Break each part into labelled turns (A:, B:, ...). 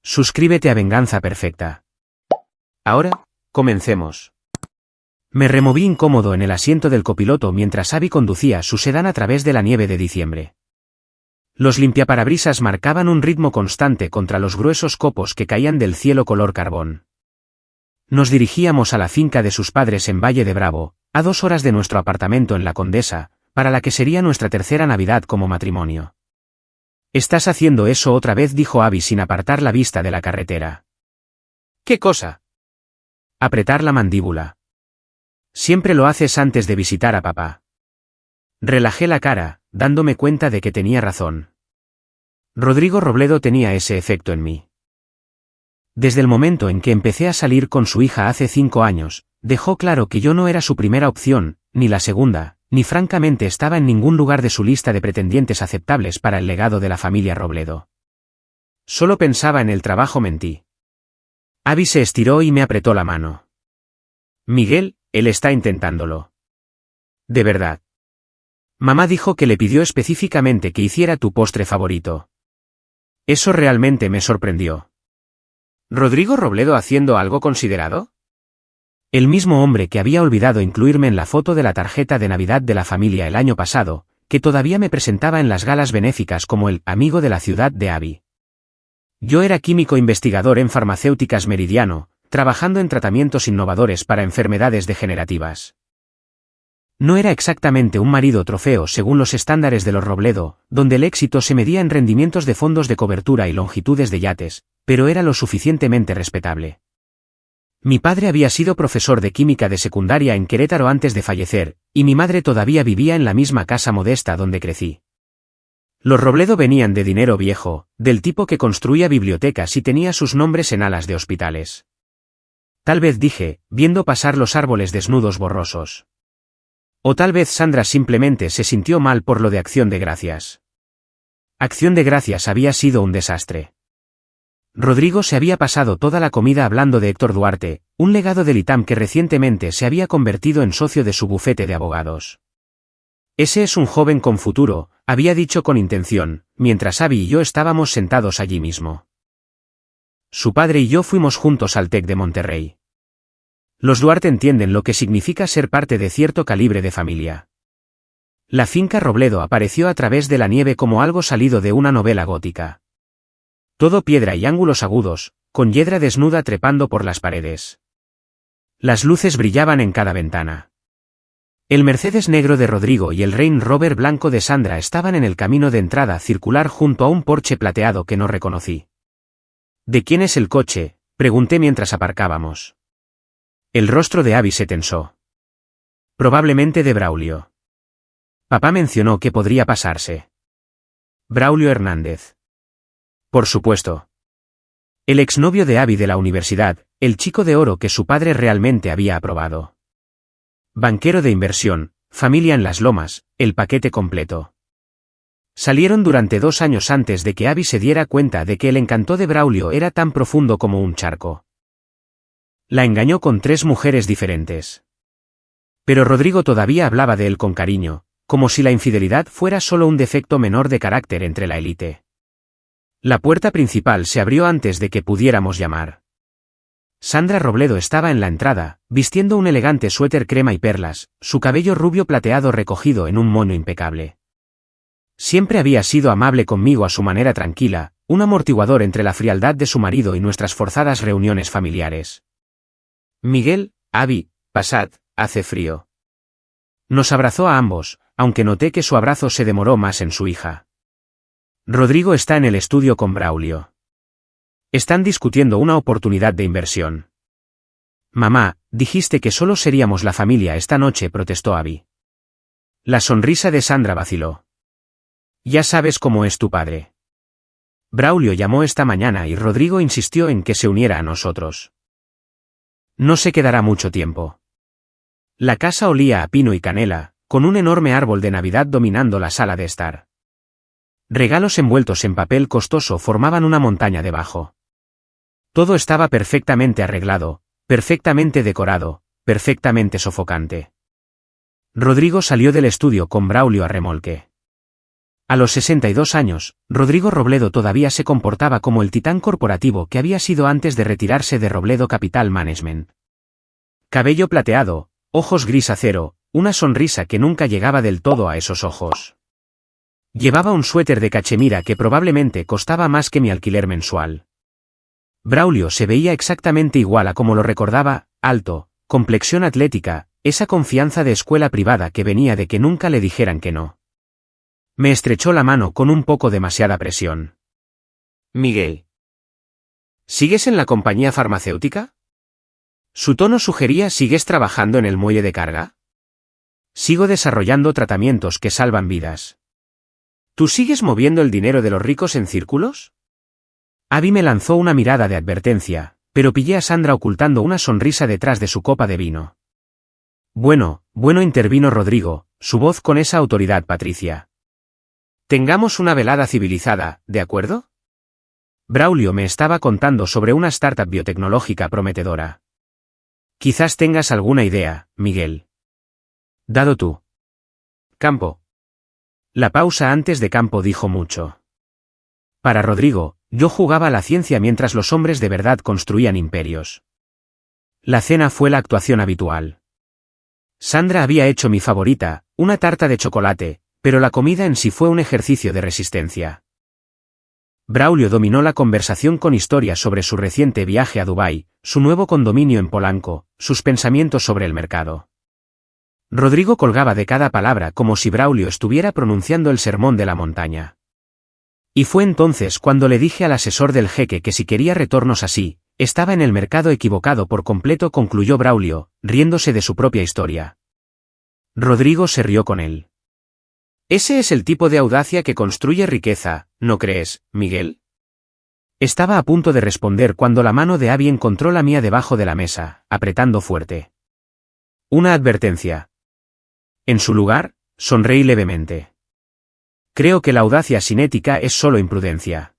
A: Suscríbete a Venganza Perfecta. Ahora, comencemos. Me removí incómodo en el asiento del copiloto mientras Abby conducía su sedán a través de la nieve de diciembre. Los limpiaparabrisas marcaban un ritmo constante contra los gruesos copos que caían del cielo color carbón. Nos dirigíamos a la finca de sus padres en Valle de Bravo, a 2 horas de nuestro apartamento en La Condesa, para la que sería nuestra tercera Navidad como matrimonio. «Estás haciendo eso otra vez», dijo Abby sin apartar la vista de la carretera. «¿Qué cosa?» Apretar la mandíbula. «Siempre lo haces antes de visitar a papá». Relajé la cara, dándome cuenta de que tenía razón. Rodrigo Robledo tenía ese efecto en mí. Desde el momento en que empecé a salir con su hija hace 5 años, dejó claro que yo no era su primera opción, ni la segunda, ni francamente estaba en ningún lugar de su lista de pretendientes aceptables para el legado de la familia Robledo. Solo pensaba en el trabajo. Mentí. Abby se estiró y me apretó la mano. «Miguel, él está intentándolo». «¿De verdad?» «Mamá dijo que le pidió específicamente que hiciera tu postre favorito». Eso realmente me sorprendió. ¿Rodrigo Robledo haciendo algo considerado? El mismo hombre que había olvidado incluirme en la foto de la tarjeta de Navidad de la familia el año pasado, que todavía me presentaba en las galas benéficas como el amigo de la ciudad de Abby. Yo era químico investigador en Farmacéuticas Meridiano, trabajando en tratamientos innovadores para enfermedades degenerativas. No era exactamente un marido trofeo según los estándares de los Robledo, donde el éxito se medía en rendimientos de fondos de cobertura y longitudes de yates, pero era lo suficientemente respetable. Mi padre había sido profesor de química de secundaria en Querétaro antes de fallecer, y mi madre todavía vivía en la misma casa modesta donde crecí. Los Robledo venían de dinero viejo, del tipo que construía bibliotecas y tenía sus nombres en alas de hospitales. Tal vez dije, viendo pasar los árboles desnudos borrosos. O tal vez Sandra simplemente se sintió mal por lo de Acción de Gracias. Acción de Gracias había sido un desastre. Rodrigo se había pasado toda la comida hablando de Héctor Duarte, un legado del ITAM que recientemente se había convertido en socio de su bufete de abogados. Ese es un joven con futuro, había dicho con intención, mientras Abby y yo estábamos sentados allí mismo. Su padre y yo fuimos juntos al TEC de Monterrey. Los Duarte entienden lo que significa ser parte de cierto calibre de familia. La finca Robledo apareció a través de la nieve como algo salido de una novela gótica. Todo piedra y ángulos agudos, con hiedra desnuda trepando por las paredes. Las luces brillaban en cada ventana. El Mercedes negro de Rodrigo y el Range Rover blanco de Sandra estaban en el camino de entrada circular junto a un Porsche plateado que no reconocí. ¿De quién es el coche?, pregunté mientras aparcábamos. El rostro de Abby se tensó. Probablemente de Braulio. Papá mencionó que podría pasarse. Braulio Hernández. Por supuesto. El exnovio de Abby de la universidad, el chico de oro que su padre realmente había aprobado. Banquero de inversión, familia en las Lomas, el paquete completo. Salieron durante 2 años antes de que Abby se diera cuenta de que el encanto de Braulio era tan profundo como un charco. La engañó con 3 mujeres diferentes. Pero Rodrigo todavía hablaba de él con cariño, como si la infidelidad fuera solo un defecto menor de carácter entre la élite. La puerta principal se abrió antes de que pudiéramos llamar. Sandra Robledo estaba en la entrada, vistiendo un elegante suéter crema y perlas, su cabello rubio plateado recogido en un moño impecable. Siempre había sido amable conmigo a su manera tranquila, un amortiguador entre la frialdad de su marido y nuestras forzadas reuniones familiares. Miguel, Abby, pasad, hace frío. Nos abrazó a ambos, aunque noté que su abrazo se demoró más en su hija. Rodrigo está en el estudio con Braulio. Están discutiendo una oportunidad de inversión. Mamá, dijiste que solo seríamos la familia esta noche, protestó Abby. La sonrisa de Sandra vaciló. Ya sabes cómo es tu padre. Braulio llamó esta mañana y Rodrigo insistió en que se uniera a nosotros. No se quedará mucho tiempo. La casa olía a pino y canela, con un enorme árbol de Navidad dominando la sala de estar. Regalos envueltos en papel costoso formaban una montaña debajo. Todo estaba perfectamente arreglado, perfectamente decorado, perfectamente sofocante. Rodrigo salió del estudio con Braulio a remolque. A los 62 años, Rodrigo Robledo todavía se comportaba como el titán corporativo que había sido antes de retirarse de Robledo Capital Management. Cabello plateado, ojos gris acero, una sonrisa que nunca llegaba del todo a esos ojos. Llevaba un suéter de cachemira que probablemente costaba más que mi alquiler mensual. Braulio se veía exactamente igual a como lo recordaba, alto, complexión atlética, esa confianza de escuela privada que venía de que nunca le dijeran que no. Me estrechó la mano con un poco demasiada presión. Miguel. ¿Sigues en la compañía farmacéutica? Su tono sugería: ¿sigues trabajando en el muelle de carga? Sigo desarrollando tratamientos que salvan vidas. ¿Tú sigues moviendo el dinero de los ricos en círculos? Abby me lanzó una mirada de advertencia, pero pillé a Sandra ocultando una sonrisa detrás de su copa de vino. Bueno, intervino Rodrigo, su voz con esa autoridad patricia. Tengamos una velada civilizada, ¿de acuerdo? Braulio me estaba contando sobre una startup biotecnológica prometedora. Quizás tengas alguna idea, Miguel. Dado tú. Campo. La pausa antes de campo dijo mucho. Para Rodrigo, yo jugaba a la ciencia mientras los hombres de verdad construían imperios. La cena fue la actuación habitual. Sandra había hecho mi favorita, una tarta de chocolate, pero la comida en sí fue un ejercicio de resistencia. Braulio dominó la conversación con historias sobre su reciente viaje a Dubái, su nuevo condominio en Polanco, sus pensamientos sobre el mercado. Rodrigo colgaba de cada palabra como si Braulio estuviera pronunciando el sermón de la montaña. Y fue entonces cuando le dije al asesor del jeque que si quería retornos así, estaba en el mercado equivocado por completo, concluyó Braulio, riéndose de su propia historia. Rodrigo se rió con él. Ese es el tipo de audacia que construye riqueza, ¿no crees, Miguel? Estaba a punto de responder cuando la mano de Abby encontró la mía debajo de la mesa, apretando fuerte. Una advertencia. En su lugar, sonreí levemente. Creo que la audacia sin ética es solo imprudencia.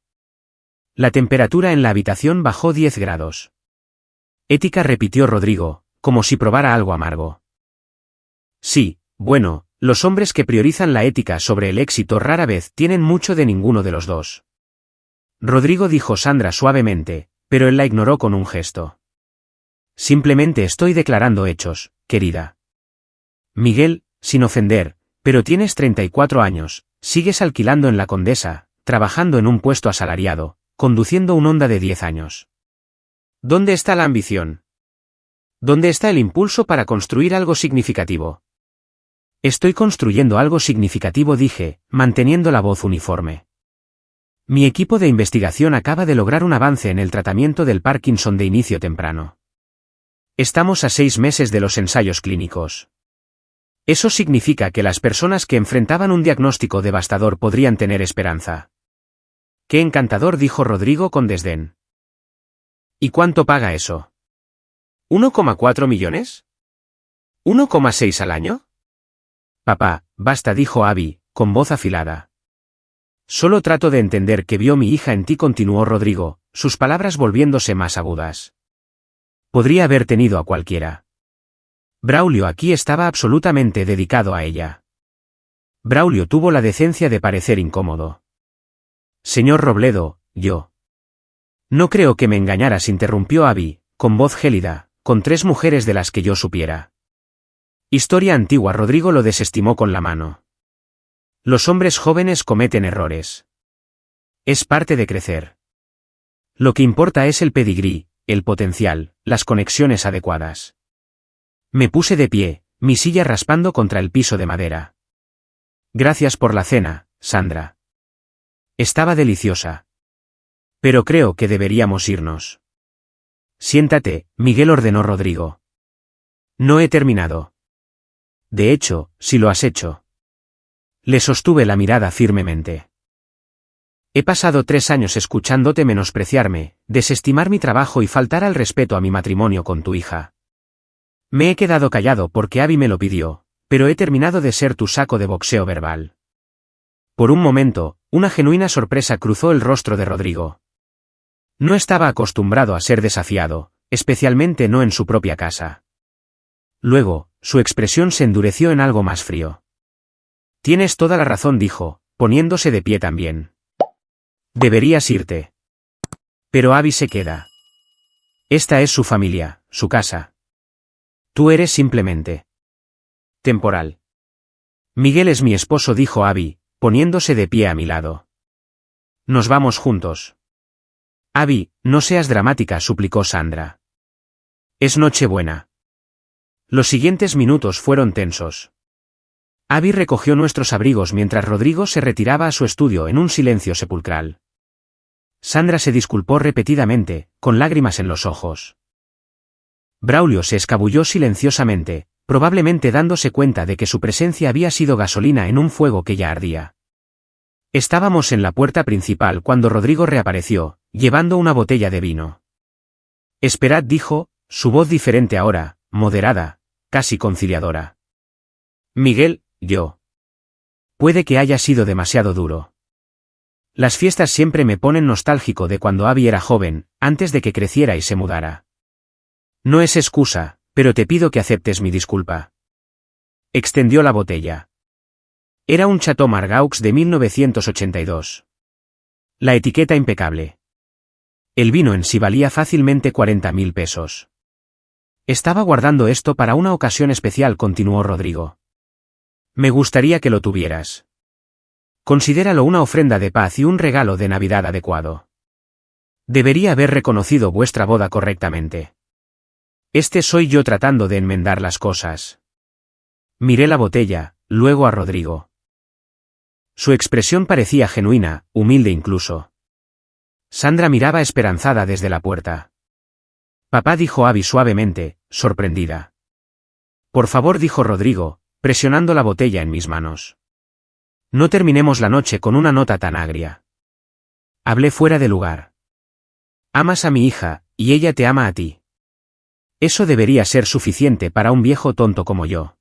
A: La temperatura en la habitación bajó 10 grados. Ética, repitió Rodrigo, como si probara algo amargo. Sí, bueno, los hombres que priorizan la ética sobre el éxito rara vez tienen mucho de ninguno de los dos. Rodrigo, dijo Sandra suavemente, pero él la ignoró con un gesto. Simplemente estoy declarando hechos, querida. Miguel, sin ofender, pero tienes 34 años, sigues alquilando en La Condesa, trabajando en un puesto asalariado, conduciendo un Honda de 10 años. ¿Dónde está la ambición? ¿Dónde está el impulso para construir algo significativo? Estoy construyendo algo significativo, dije, manteniendo la voz uniforme. Mi equipo de investigación acaba de lograr un avance en el tratamiento del Parkinson de inicio temprano. Estamos a 6 meses de los ensayos clínicos. Eso significa que las personas que enfrentaban un diagnóstico devastador podrían tener esperanza. Qué encantador, dijo Rodrigo con desdén. ¿Y cuánto paga eso? ¿1,4 millones? ¿1,6 al año? Papá, basta, dijo Abby, con voz afilada. Solo trato de entender que vio mi hija en ti, continuó Rodrigo, sus palabras volviéndose más agudas. Podría haber tenido a cualquiera. Braulio aquí estaba absolutamente dedicado a ella. Braulio tuvo la decencia de parecer incómodo. Señor Robledo, yo. No creo que me engañaras, interrumpió Abby, con voz gélida, con 3 mujeres de las que yo supiera. Historia antigua. Rodrigo lo desestimó con la mano. Los hombres jóvenes cometen errores. Es parte de crecer. Lo que importa es el pedigrí, el potencial, las conexiones adecuadas. Me puse de pie, mi silla raspando contra el piso de madera. Gracias por la cena, Sandra. Estaba deliciosa. Pero creo que deberíamos irnos. Siéntate, Miguel, ordenó Rodrigo. No he terminado. De hecho, si lo has hecho. Le sostuve la mirada firmemente. He pasado 3 años escuchándote menospreciarme, desestimar mi trabajo y faltar al respeto a mi matrimonio con tu hija. Me he quedado callado porque Abby me lo pidió, pero he terminado de ser tu saco de boxeo verbal. Por un momento, una genuina sorpresa cruzó el rostro de Rodrigo. No estaba acostumbrado a ser desafiado, especialmente no en su propia casa. Luego, su expresión se endureció en algo más frío. Tienes toda la razón, dijo, poniéndose de pie también. Deberías irte. Pero Abby se queda. Esta es su familia, su casa. Tú eres simplemente temporal. Miguel es mi esposo, dijo Abby, poniéndose de pie a mi lado. Nos vamos juntos. Abby, no seas dramática, suplicó Sandra. Es Nochebuena. Los siguientes minutos fueron tensos. Abby recogió nuestros abrigos mientras Rodrigo se retiraba a su estudio en un silencio sepulcral. Sandra se disculpó repetidamente, con lágrimas en los ojos. Braulio se escabulló silenciosamente, probablemente dándose cuenta de que su presencia había sido gasolina en un fuego que ya ardía. Estábamos en la puerta principal cuando Rodrigo reapareció, llevando una botella de vino. Esperad, dijo, su voz diferente ahora, moderada, casi conciliadora. Miguel, yo. Puede que haya sido demasiado duro. Las fiestas siempre me ponen nostálgico de cuando Abby era joven, antes de que creciera y se mudara. No es excusa, pero te pido que aceptes mi disculpa. Extendió la botella. Era un Chateau Margaux de 1982. La etiqueta impecable. El vino en sí valía fácilmente 40.000 pesos. Estaba guardando esto para una ocasión especial, continuó Rodrigo. Me gustaría que lo tuvieras. Considéralo una ofrenda de paz y un regalo de Navidad adecuado. Debería haber reconocido vuestra boda correctamente. Este soy yo tratando de enmendar las cosas. Miré la botella, luego a Rodrigo. Su expresión parecía genuina, humilde incluso. Sandra miraba esperanzada desde la puerta. Papá, dijo Abby suavemente, sorprendida. Por favor, dijo Rodrigo, presionando la botella en mis manos. No terminemos la noche con una nota tan agria. Hablé fuera de lugar. Amas a mi hija, y ella te ama a ti. Eso debería ser suficiente para un viejo tonto como yo.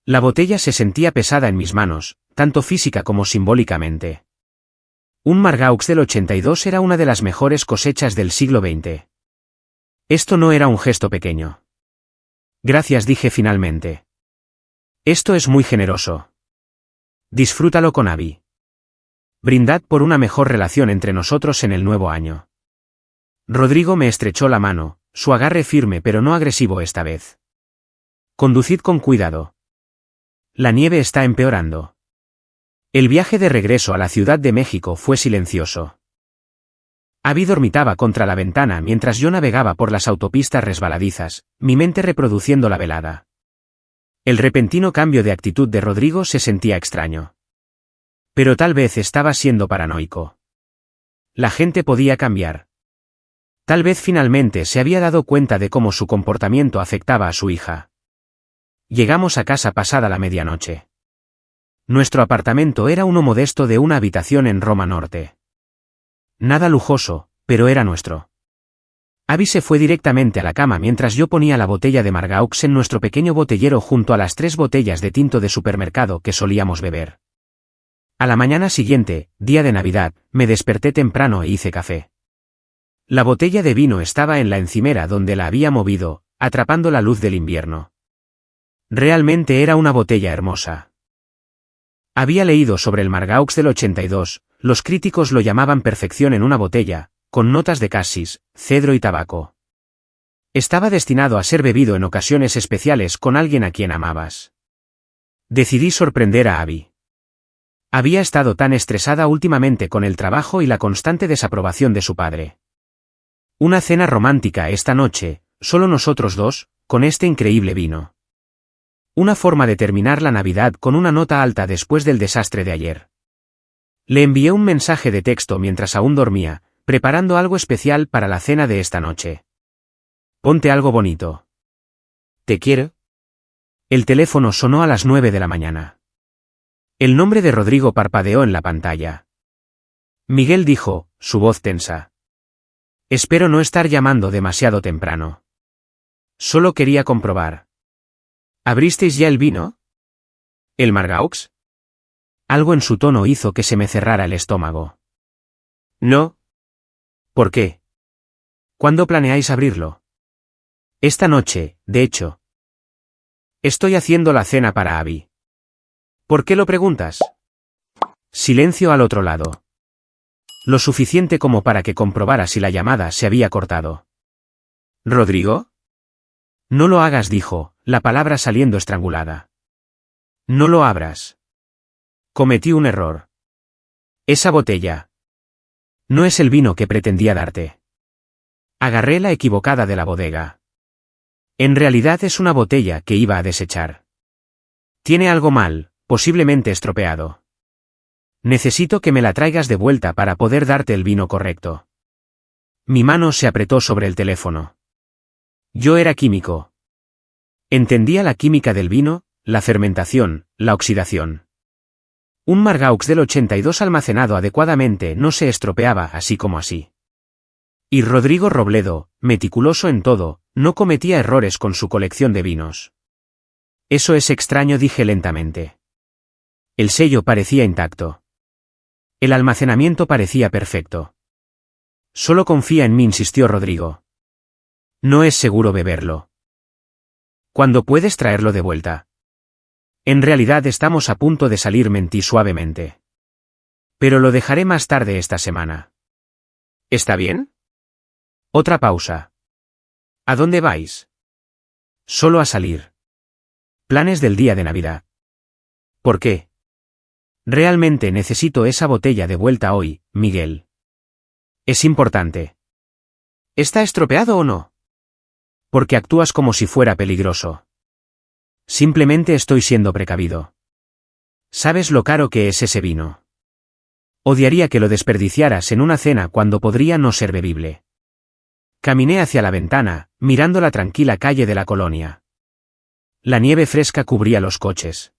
A: La botella se sentía pesada en mis manos, tanto física como simbólicamente. Un Margaux del 82 era una de las mejores cosechas del siglo XX. Esto no era un gesto pequeño. Gracias, dije finalmente. Esto es muy generoso. Disfrútalo con Abby. Brindad por una mejor relación entre nosotros en el nuevo año. Rodrigo me estrechó la mano, su agarre firme pero no agresivo esta vez. Conducid con cuidado. La nieve está empeorando. El viaje de regreso a la Ciudad de México fue silencioso. Abby dormitaba contra la ventana mientras yo navegaba por las autopistas resbaladizas, mi mente reproduciendo la velada. El repentino cambio de actitud de Rodrigo se sentía extraño. Pero tal vez estaba siendo paranoico. La gente podía cambiar. Tal vez finalmente se había dado cuenta de cómo su comportamiento afectaba a su hija. Llegamos a casa pasada la medianoche. Nuestro apartamento era uno modesto de una habitación en Roma Norte. Nada lujoso, pero era nuestro. Abby se fue directamente a la cama mientras yo ponía la botella de Margaux en nuestro pequeño botellero junto a las 3 botellas de tinto de supermercado que solíamos beber. A la mañana siguiente, día de Navidad, me desperté temprano e hice café. La botella de vino estaba en la encimera donde la había movido, atrapando la luz del invierno. Realmente era una botella hermosa. Había leído sobre el Margaux del 82, los críticos lo llamaban perfección en una botella, con notas de casis, cedro y tabaco. Estaba destinado a ser bebido en ocasiones especiales con alguien a quien amabas. Decidí sorprender a Abby. Había estado tan estresada últimamente con el trabajo y la constante desaprobación de su padre. Una cena romántica esta noche, solo nosotros dos, con este increíble vino. Una forma de terminar la Navidad con una nota alta después del desastre de ayer. Le envié un mensaje de texto mientras aún dormía, preparando algo especial para la cena de esta noche. Ponte algo bonito. ¿Te quiero? El teléfono sonó a las 9 de la mañana. El nombre de Rodrigo parpadeó en la pantalla. Miguel, dijo, su voz tensa. Espero no estar llamando demasiado temprano. Solo quería comprobar. ¿Abristeis ya el vino? ¿El Margaux? Algo en su tono hizo que se me cerrara el estómago. No. ¿Por qué? ¿Cuándo planeáis abrirlo? Esta noche, de hecho. Estoy haciendo la cena para Abby. ¿Por qué lo preguntas? Silencio al otro lado. Lo suficiente como para que comprobara si la llamada se había cortado. ¿Rodrigo? No lo hagas, dijo, la palabra saliendo estrangulada. No lo abras. Cometí un error. Esa botella. No es el vino que pretendía darte. Agarré la equivocada de la bodega. En realidad es una botella que iba a desechar. Tiene algo mal, posiblemente estropeado. Necesito que me la traigas de vuelta para poder darte el vino correcto. Mi mano se apretó sobre el teléfono. Yo era químico. Entendía la química del vino, la fermentación, la oxidación. Un Margaux del 82 almacenado adecuadamente no se estropeaba así como así. Y Rodrigo Robledo, meticuloso en todo, no cometía errores con su colección de vinos. Eso es extraño, dije lentamente. El sello parecía intacto. El almacenamiento parecía perfecto. Solo confía en mí, insistió Rodrigo. No es seguro beberlo. ¿Cuándo puedes traerlo de vuelta? En realidad estamos a punto de salir, mentí suavemente. Pero lo dejaré más tarde esta semana. ¿Está bien? Otra pausa. ¿A dónde vais? Solo a salir. Planes del día de Navidad. ¿Por qué? Realmente necesito esa botella de vuelta hoy, Miguel. Es importante. ¿Está estropeado o no? Porque actúas como si fuera peligroso. Simplemente estoy siendo precavido. ¿Sabes lo caro que es ese vino? Odiaría que lo desperdiciaras en una cena cuando podría no ser bebible. Caminé hacia la ventana, mirando la tranquila calle de la colonia. La nieve fresca cubría los coches.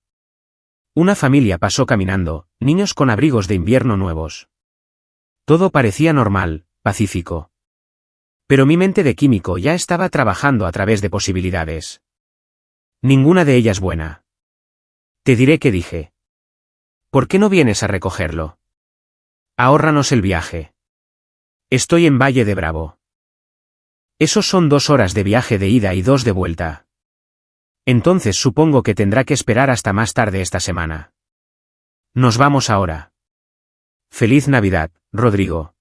A: Una familia pasó caminando, niños con abrigos de invierno nuevos. Todo parecía normal, pacífico. Pero mi mente de químico ya estaba trabajando a través de posibilidades. Ninguna de ellas buena. Te diré qué dije. ¿Por qué no vienes a recogerlo? Ahórranos el viaje. Estoy en Valle de Bravo. Esos son 2 horas de viaje de ida y 2 de vuelta. Entonces supongo que tendrá que esperar hasta más tarde esta semana. Nos vamos ahora. Feliz Navidad, Rodrigo.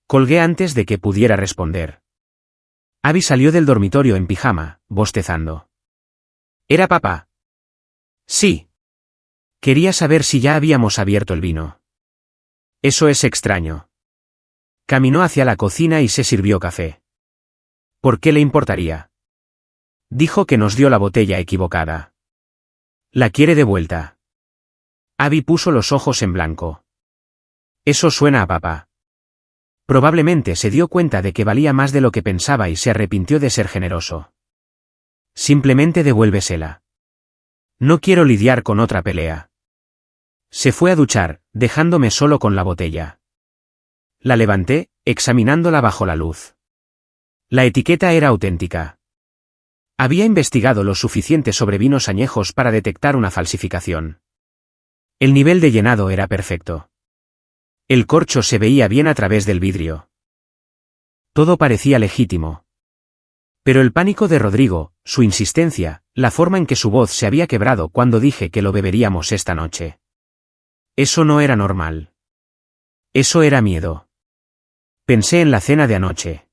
A: Colgué antes de que pudiera responder. Abby salió del dormitorio en pijama, bostezando. ¿Era papá? Sí. Quería saber si ya habíamos abierto el vino. Eso es extraño. Caminó hacia la cocina y se sirvió café. ¿Por qué le importaría? Dijo que nos dio la botella equivocada. ¿La quiere de vuelta? Abby puso los ojos en blanco. Eso suena a papá. Probablemente se dio cuenta de que valía más de lo que pensaba y se arrepintió de ser generoso. Simplemente devuélvesela. No quiero lidiar con otra pelea. Se fue a duchar, dejándome solo con la botella. La levanté, examinándola bajo la luz. La etiqueta era auténtica. Había investigado lo suficiente sobre vinos añejos para detectar una falsificación. El nivel de llenado era perfecto. El corcho se veía bien a través del vidrio. Todo parecía legítimo. Pero el pánico de Rodrigo, su insistencia, la forma en que su voz se había quebrado cuando dije que lo beberíamos esta noche. Eso no era normal. Eso era miedo. Pensé en la cena de anoche.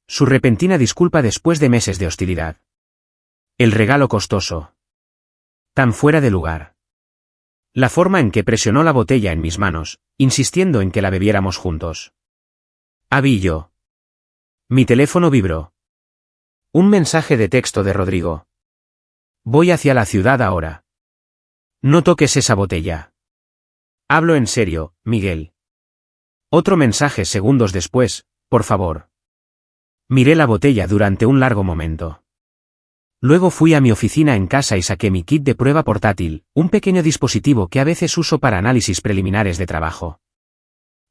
A: Su repentina disculpa después de meses de hostilidad. El regalo costoso. Tan fuera de lugar. La forma en que presionó la botella en mis manos, insistiendo en que la bebiéramos juntos. Abby y yo. Mi teléfono vibró. Un mensaje de texto de Rodrigo. Voy hacia la ciudad ahora. No toques esa botella. Hablo en serio, Miguel. Otro mensaje segundos después, por favor. Miré la botella durante un largo momento. Luego fui a mi oficina en casa y saqué mi kit de prueba portátil, un pequeño dispositivo que a veces uso para análisis preliminares de trabajo.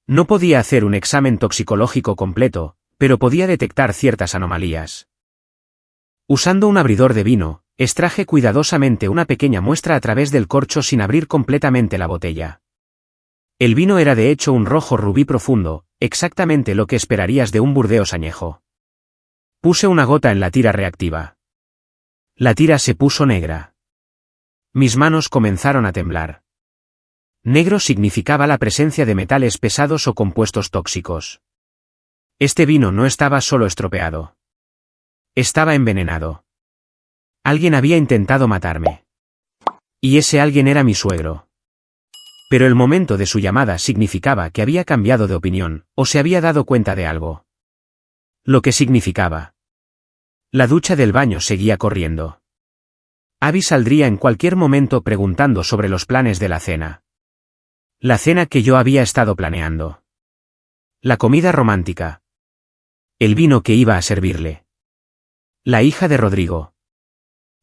A: No podía hacer un examen toxicológico completo, pero podía detectar ciertas anomalías. Usando un abridor de vino, extraje cuidadosamente una pequeña muestra a través del corcho sin abrir completamente la botella. El vino era de hecho un rojo rubí profundo, exactamente lo que esperarías de un Burdeos añejo. Puse una gota en la tira reactiva. La tira se puso negra. Mis manos comenzaron a temblar. Negro significaba la presencia de metales pesados o compuestos tóxicos. Este vino no estaba solo estropeado. Estaba envenenado. Alguien había intentado matarme. Y ese alguien era mi suegro. Pero el momento de su llamada significaba que había cambiado de opinión, o se había dado cuenta de algo. Lo que significaba. La ducha del baño seguía corriendo. Abby saldría en cualquier momento preguntando sobre los planes de la cena. La cena que yo había estado planeando. La comida romántica. El vino que iba a servirle. La hija de Rodrigo.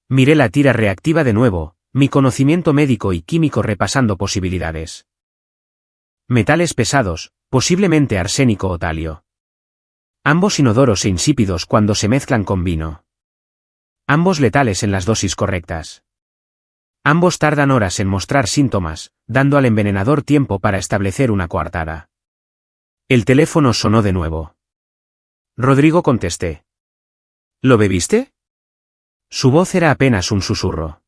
A: Miré la tira reactiva de nuevo, mi conocimiento médico y químico repasando posibilidades. Metales pesados, posiblemente arsénico o talio. Ambos inodoros e insípidos cuando se mezclan con vino. Ambos letales en las dosis correctas. Ambos tardan horas en mostrar síntomas, dando al envenenador tiempo para establecer una coartada. El teléfono sonó de nuevo. Rodrigo contesté. ¿Lo bebiste? Su voz era apenas un susurro.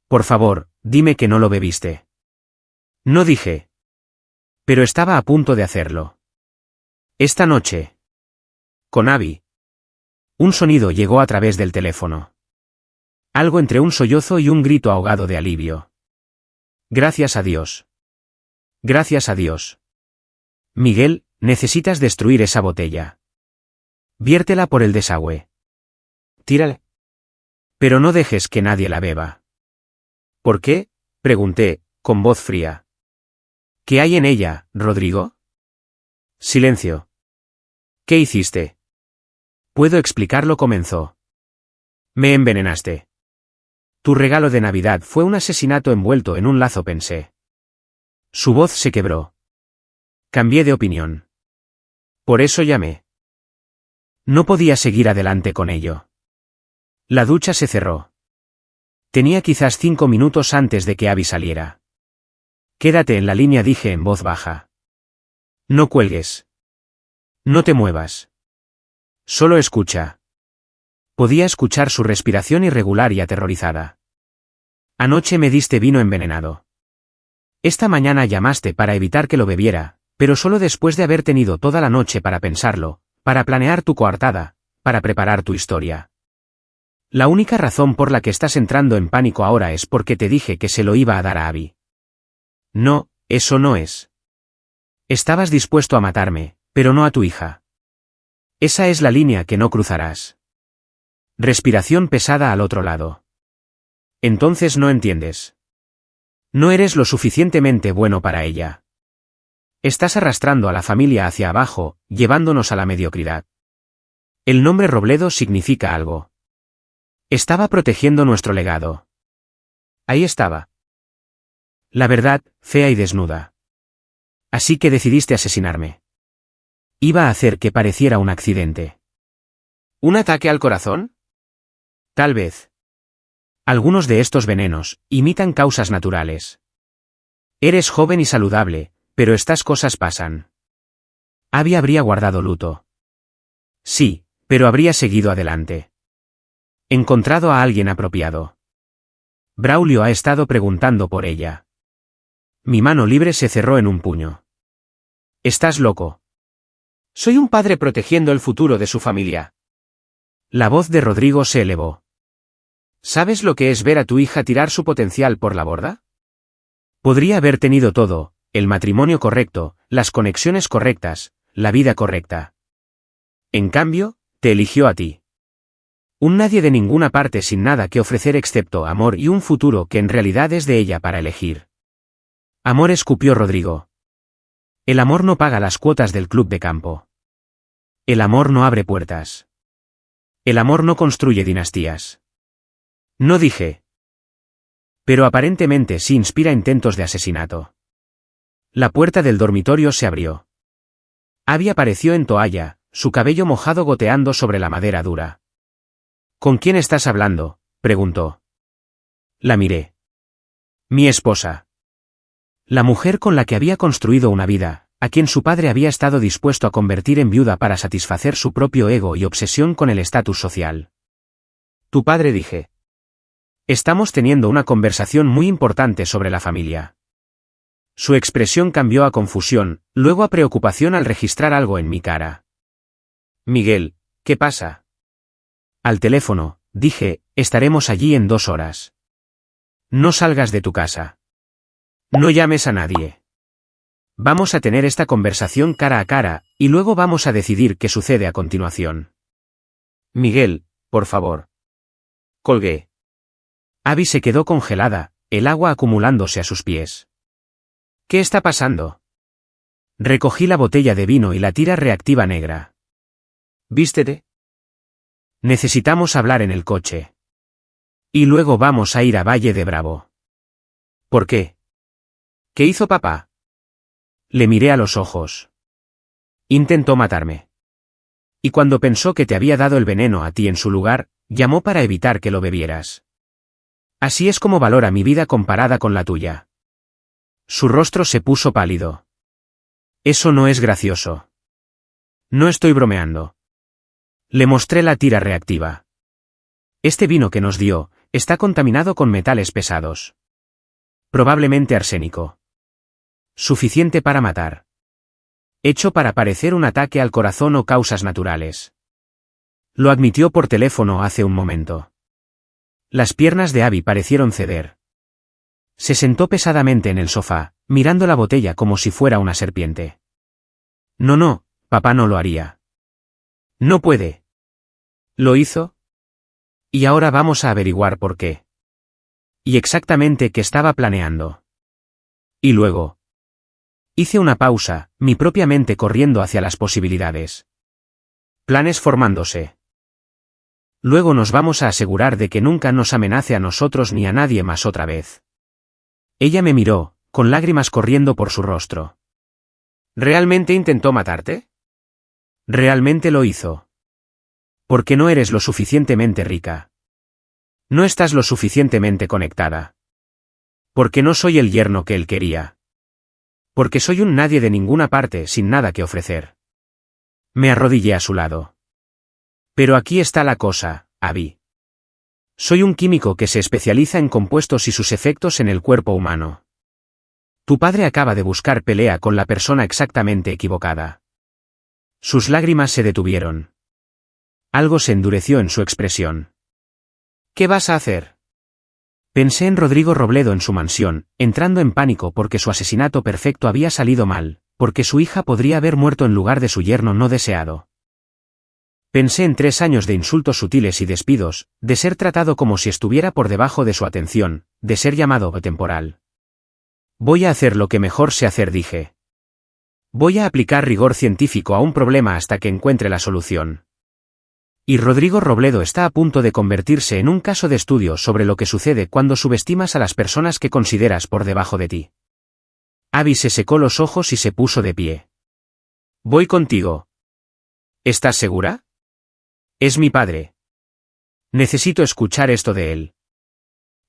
A: Por favor, dime que no lo bebiste. No dije. Pero estaba a punto de hacerlo. Esta noche. Con Abby. Un sonido llegó a través del teléfono. Algo entre un sollozo y un grito ahogado de alivio. Gracias a Dios. Gracias a Dios. Miguel, necesitas destruir esa botella. Viértela por el desagüe. Tírala. Pero no dejes que nadie la beba. ¿Por qué? Pregunté, con voz fría. ¿Qué hay en ella, Rodrigo? Silencio. ¿Qué hiciste? Puedo explicarlo, comenzó. Me envenenaste. Tu regalo de Navidad fue un asesinato envuelto en un lazo, pensé. Su voz se quebró. Cambié de opinión. Por eso llamé. No podía seguir adelante con ello. La ducha se cerró. Tenía quizás 5 minutos antes de que Abby saliera. Quédate en la línea, dije en voz baja. No cuelgues. No te muevas. Solo escucha. Podía escuchar su respiración irregular y aterrorizada. Anoche me diste vino envenenado. Esta mañana llamaste para evitar que lo bebiera, pero solo después de haber tenido toda la noche para pensarlo, para planear tu coartada, para preparar tu historia. La única razón por la que estás entrando en pánico ahora es porque te dije que se lo iba a dar a Abby. No, eso no es. Estabas dispuesto a matarme, pero no a tu hija. Esa es la línea que no cruzarás. Respiración pesada al otro lado. Entonces no entiendes. No eres lo suficientemente bueno para ella. Estás arrastrando a la familia hacia abajo, llevándonos a la mediocridad. El nombre Robledo significa algo. Estaba protegiendo nuestro legado. Ahí estaba. La verdad, fea y desnuda. Así que decidiste asesinarme. Iba a hacer que pareciera un accidente. ¿Un ataque al corazón? Tal vez. Algunos de estos venenos imitan causas naturales. Eres joven y saludable, pero estas cosas pasan. Abby habría guardado luto. Sí, pero habría seguido adelante. Encontrado a alguien apropiado. Braulio ha estado preguntando por ella. Mi mano libre se cerró en un puño. Estás loco. Soy un padre protegiendo el futuro de su familia. La voz de Rodrigo se elevó. ¿Sabes lo que es ver a tu hija tirar su potencial por la borda? Podría haber tenido todo, el matrimonio correcto, las conexiones correctas, la vida correcta. En cambio, te eligió a ti. Un nadie de ninguna parte sin nada que ofrecer excepto amor y un futuro que en realidad es de ella para elegir. Amor, escupió Rodrigo. El amor no paga las cuotas del club de campo. El amor no abre puertas. El amor no construye dinastías. No dije. Pero aparentemente sí inspira intentos de asesinato. La puerta del dormitorio se abrió. Abby apareció en toalla, su cabello mojado goteando sobre la madera dura. ¿Con quién estás hablando?, preguntó. La miré. Mi esposa. La mujer con la que había construido una vida, a quien su padre había estado dispuesto a convertir en viuda para satisfacer su propio ego y obsesión con el estatus social. Tu padre, dije. Estamos teniendo una conversación muy importante sobre la familia. Su expresión cambió a confusión, luego a preocupación al registrar algo en mi cara. Miguel, ¿qué pasa? Al teléfono, dije, estaremos allí en 2 horas. No salgas de tu casa. No llames a nadie. Vamos a tener esta conversación cara a cara, y luego vamos a decidir qué sucede a continuación. Miguel, por favor. Colgué. Abby se quedó congelada, el agua acumulándose a sus pies. ¿Qué está pasando? Recogí la botella de vino y la tira reactiva negra. Vístete. Necesitamos hablar en el coche. Y luego vamos a ir a Valle de Bravo. ¿Por qué? ¿Qué hizo papá? Le miré a los ojos. Intentó matarme. Y cuando pensó que te había dado el veneno a ti en su lugar, llamó para evitar que lo bebieras. Así es como valora mi vida comparada con la tuya. Su rostro se puso pálido. Eso no es gracioso. No estoy bromeando. Le mostré la tira reactiva. Este vino que nos dio, está contaminado con metales pesados. Probablemente arsénico. Suficiente para matar. Hecho para parecer un ataque al corazón o causas naturales. Lo admitió por teléfono hace un momento. Las piernas de Abby parecieron ceder. Se sentó pesadamente en el sofá, mirando la botella como si fuera una serpiente. No, papá no lo haría. No puede. ¿Lo hizo? Y ahora vamos a averiguar por qué. Y exactamente qué estaba planeando. Y luego. Hice una pausa, mi propia mente corriendo hacia las posibilidades. Planes formándose. Luego nos vamos a asegurar de que nunca nos amenace a nosotros ni a nadie más otra vez. Ella me miró, con lágrimas corriendo por su rostro. ¿Realmente intentó matarte? Realmente lo hizo. Porque no eres lo suficientemente rica. No estás lo suficientemente conectada. Porque no soy el yerno que él quería. Porque soy un nadie de ninguna parte sin nada que ofrecer. Me arrodillé a su lado. Pero aquí está la cosa, Abby. Soy un químico que se especializa en compuestos y sus efectos en el cuerpo humano. Tu padre acaba de buscar pelea con la persona exactamente equivocada. Sus lágrimas se detuvieron. Algo se endureció en su expresión. ¿Qué vas a hacer? Pensé en Rodrigo Robledo en su mansión, entrando en pánico porque su asesinato perfecto había salido mal, porque su hija podría haber muerto en lugar de su yerno no deseado. Pensé en 3 años de insultos sutiles y despidos, de ser tratado como si estuviera por debajo de su atención, de ser llamado temporal. Voy a hacer lo que mejor sé hacer, dije. Voy a aplicar rigor científico a un problema hasta que encuentre la solución. Y Rodrigo Robledo está a punto de convertirse en un caso de estudio sobre lo que sucede cuando subestimas a las personas que consideras por debajo de ti. Abby se secó los ojos y se puso de pie. Voy contigo. ¿Estás segura? Es mi padre. Necesito escuchar esto de él.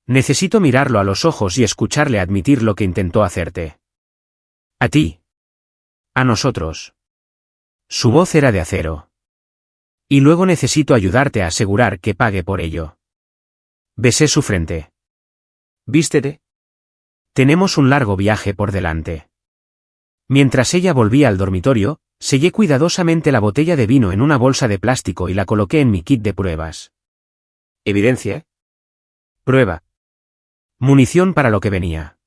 A: Necesito mirarlo a los ojos y escucharle admitir lo que intentó hacerte. A ti. A nosotros. Su voz era de acero. Y luego necesito ayudarte a asegurar que pague por ello. Besé su frente. Vístete. Tenemos un largo viaje por delante. Mientras ella volvía al dormitorio, sellé cuidadosamente la botella de vino en una bolsa de plástico y la coloqué en mi kit de pruebas. ¿Evidencia? Prueba. Munición para lo que venía.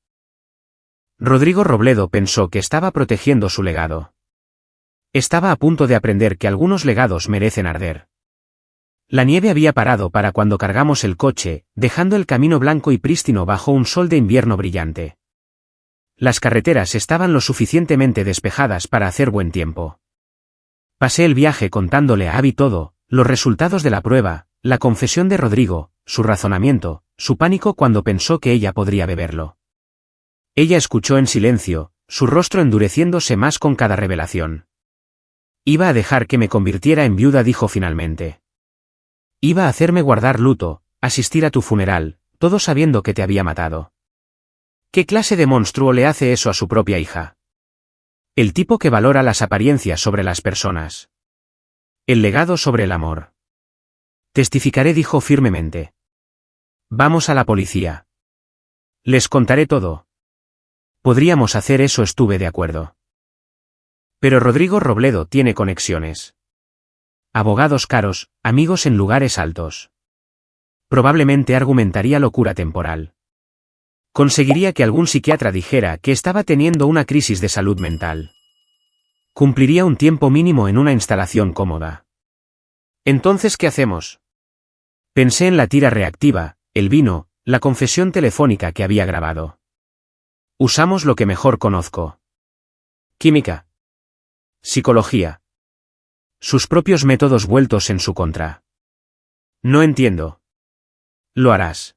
A: Rodrigo Robledo pensó que estaba protegiendo su legado. Estaba a punto de aprender que algunos legados merecen arder. La nieve había parado para cuando cargamos el coche, dejando el camino blanco y prístino bajo un sol de invierno brillante. Las carreteras estaban lo suficientemente despejadas para hacer buen tiempo. Pasé el viaje contándole a Abby todo, los resultados de la prueba, la confesión de Rodrigo, su razonamiento, su pánico cuando pensó que ella podría beberlo. Ella escuchó en silencio, su rostro endureciéndose más con cada revelación. Iba a dejar que me convirtiera en viuda, dijo finalmente. Iba a hacerme guardar luto, asistir a tu funeral, todo sabiendo que te había matado. ¿Qué clase de monstruo le hace eso a su propia hija? El tipo que valora las apariencias sobre las personas. El legado sobre el amor. Testificaré, dijo firmemente. Vamos a la policía. Les contaré todo. Podríamos hacer eso, estuve de acuerdo. Pero Rodrigo Robledo tiene conexiones. Abogados caros, amigos en lugares altos. Probablemente argumentaría locura temporal. Conseguiría que algún psiquiatra dijera que estaba teniendo una crisis de salud mental. Cumpliría un tiempo mínimo en una instalación cómoda. Entonces, ¿qué hacemos? Pensé en la tira reactiva, el vino, la confesión telefónica que había grabado. Usamos lo que mejor conozco. Química. Psicología. Sus propios métodos vueltos en su contra. No entiendo. Lo harás.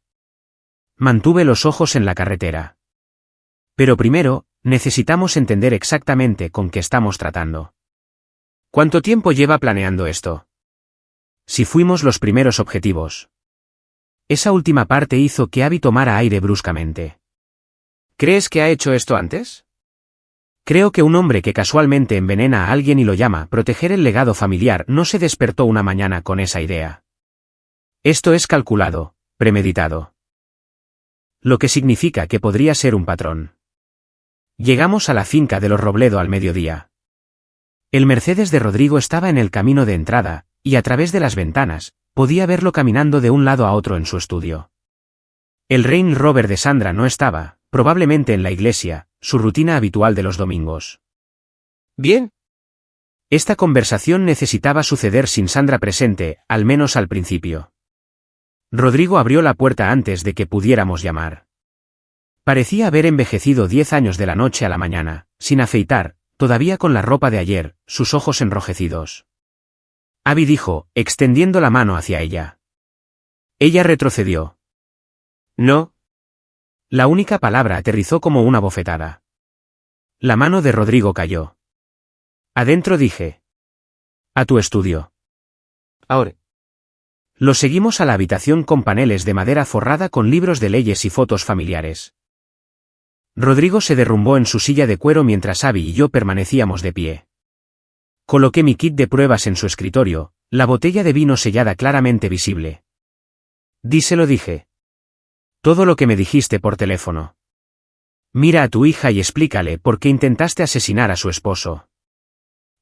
A: Mantuve los ojos en la carretera. Pero primero, necesitamos entender exactamente con qué estamos tratando. ¿Cuánto tiempo lleva planeando esto? Si fuimos los primeros objetivos. Esa última parte hizo que Abby tomara aire bruscamente. ¿Crees que ha hecho esto antes? Creo que un hombre que casualmente envenena a alguien y lo llama proteger el legado familiar no se despertó una mañana con esa idea. Esto es calculado, premeditado. Lo que significa que podría ser un patrón. Llegamos a la finca de los Robledo al mediodía. El Mercedes de Rodrigo estaba en el camino de entrada, y a través de las ventanas, podía verlo caminando de un lado a otro en su estudio. El Range Rover de Sandra no estaba, probablemente en la iglesia, su rutina habitual de los domingos. Bien. Esta conversación necesitaba suceder sin Sandra presente, al menos al principio. Rodrigo abrió la puerta antes de que pudiéramos llamar. Parecía haber envejecido 10 años de la noche a la mañana, sin afeitar, todavía con la ropa de ayer, sus ojos enrojecidos. Abby dijo, extendiendo la mano hacia ella. Ella retrocedió. No. La única palabra aterrizó como una bofetada. La mano de Rodrigo cayó. Adentro, dije. A tu estudio. Ahora. Lo seguimos a la habitación con paneles de madera forrada con libros de leyes y fotos familiares. Rodrigo se derrumbó en su silla de cuero mientras Abby y yo permanecíamos de pie. Coloqué mi kit de pruebas en su escritorio, la botella de vino sellada claramente visible. Díselo, dije. Todo lo que me dijiste por teléfono. Mira a tu hija y explícale por qué intentaste asesinar a su esposo.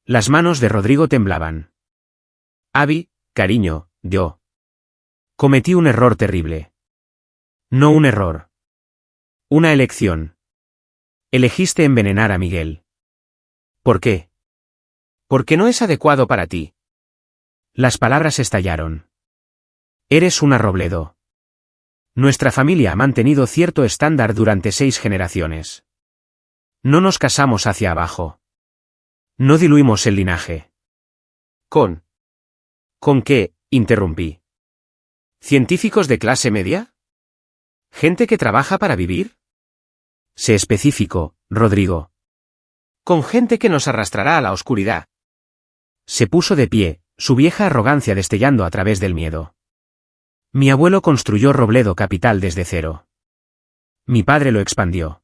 A: Las manos de Rodrigo temblaban. Abby, cariño, yo. Cometí un error terrible. No un error. Una elección. Elegiste envenenar a Miguel. ¿Por qué? Porque no es adecuado para ti. Las palabras estallaron. Eres una Robledo. Nuestra familia ha mantenido cierto estándar durante 6 generaciones. No nos casamos hacia abajo. No diluimos el linaje. ¿Con qué? Interrumpí. ¿Científicos de clase media? ¿Gente que trabaja para vivir? Sé específico, Rodrigo. Con gente que nos arrastrará a la oscuridad. Se puso de pie, su vieja arrogancia destellando a través del miedo. Mi abuelo construyó Robledo Capital desde cero. Mi padre lo expandió.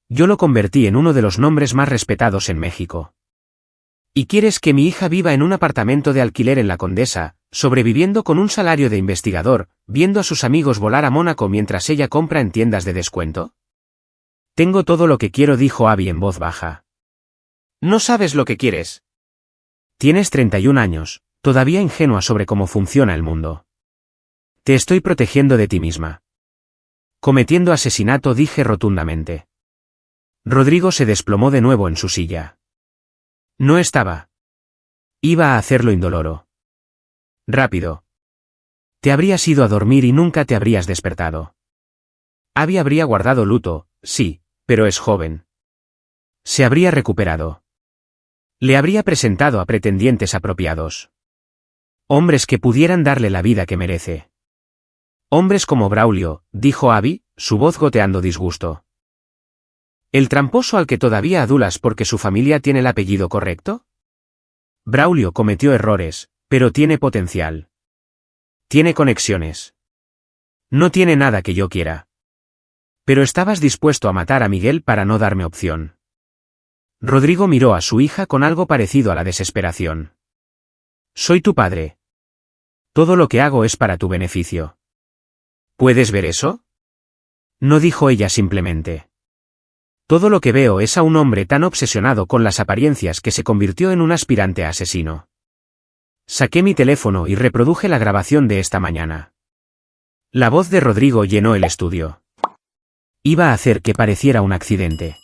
A: Yo lo convertí en uno de los nombres más respetados en México. ¿Y quieres que mi hija viva en un apartamento de alquiler en La Condesa, sobreviviendo con un salario de investigador, viendo a sus amigos volar a Mónaco mientras ella compra en tiendas de descuento? Tengo todo lo que quiero, dijo Abby en voz baja. No sabes lo que quieres. Tienes 31 años, todavía ingenua sobre cómo funciona el mundo. Te estoy protegiendo de ti misma. Cometiendo asesinato, dije rotundamente. Rodrigo se desplomó de nuevo en su silla. No estaba. Iba a hacerlo indoloro. Rápido. Te habrías ido a dormir y nunca te habrías despertado. Abby habría guardado luto, sí, pero es joven. Se habría recuperado. Le habría presentado a pretendientes apropiados. Hombres que pudieran darle la vida que merece. Hombres como Braulio, dijo Abby, su voz goteando disgusto. ¿El tramposo al que todavía adulas porque su familia tiene el apellido correcto? Braulio cometió errores, pero tiene potencial. Tiene conexiones. No tiene nada que yo quiera. Pero estabas dispuesto a matar a Miguel para no darme opción. Rodrigo miró a su hija con algo parecido a la desesperación. Soy tu padre. Todo lo que hago es para tu beneficio. ¿Puedes ver eso? No, dijo ella simplemente. Todo lo que veo es a un hombre tan obsesionado con las apariencias que se convirtió en un aspirante a asesino. Saqué mi teléfono y reproduje la grabación de esta mañana. La voz de Rodrigo llenó el estudio. Iba a hacer que pareciera un accidente.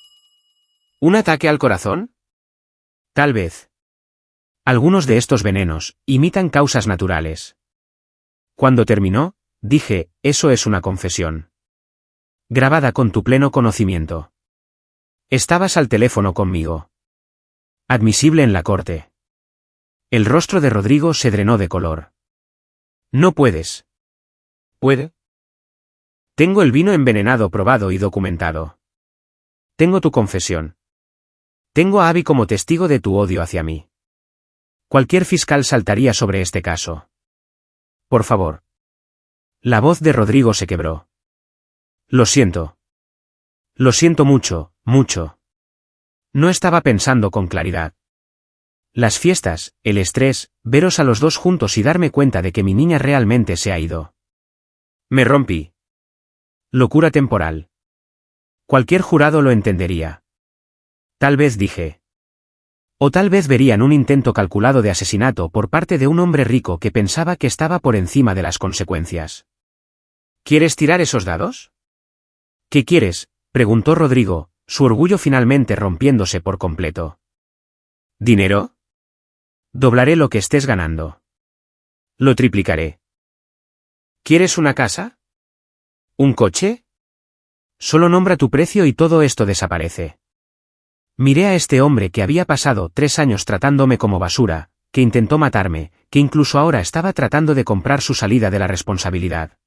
A: ¿Un ataque al corazón? Tal vez. Algunos de estos venenos imitan causas naturales. Cuando terminó, dije, eso es una confesión. Grabada con tu pleno conocimiento. Estabas al teléfono conmigo. Admisible en la corte. El rostro de Rodrigo se drenó de color. No puedes. ¿Puede? Tengo el vino envenenado probado y documentado. Tengo tu confesión. Tengo a Abby como testigo de tu odio hacia mí. Cualquier fiscal saltaría sobre este caso. Por favor. La voz de Rodrigo se quebró. Lo siento. Lo siento mucho, mucho. No estaba pensando con claridad. Las fiestas, el estrés, veros a los dos juntos y darme cuenta de que mi niña realmente se ha ido. Me rompí. Locura temporal. Cualquier jurado lo entendería. Tal vez dije. O tal vez verían un intento calculado de asesinato por parte de un hombre rico que pensaba que estaba por encima de las consecuencias. ¿Quieres tirar esos dados? ¿Qué quieres?, preguntó Rodrigo, su orgullo finalmente rompiéndose por completo. ¿Dinero? Doblaré lo que estés ganando. Lo triplicaré. ¿Quieres una casa? ¿Un coche? Solo nombra tu precio y todo esto desaparece. Miré a este hombre que había pasado 3 años tratándome como basura, que intentó matarme, que incluso ahora estaba tratando de comprar su salida de la responsabilidad.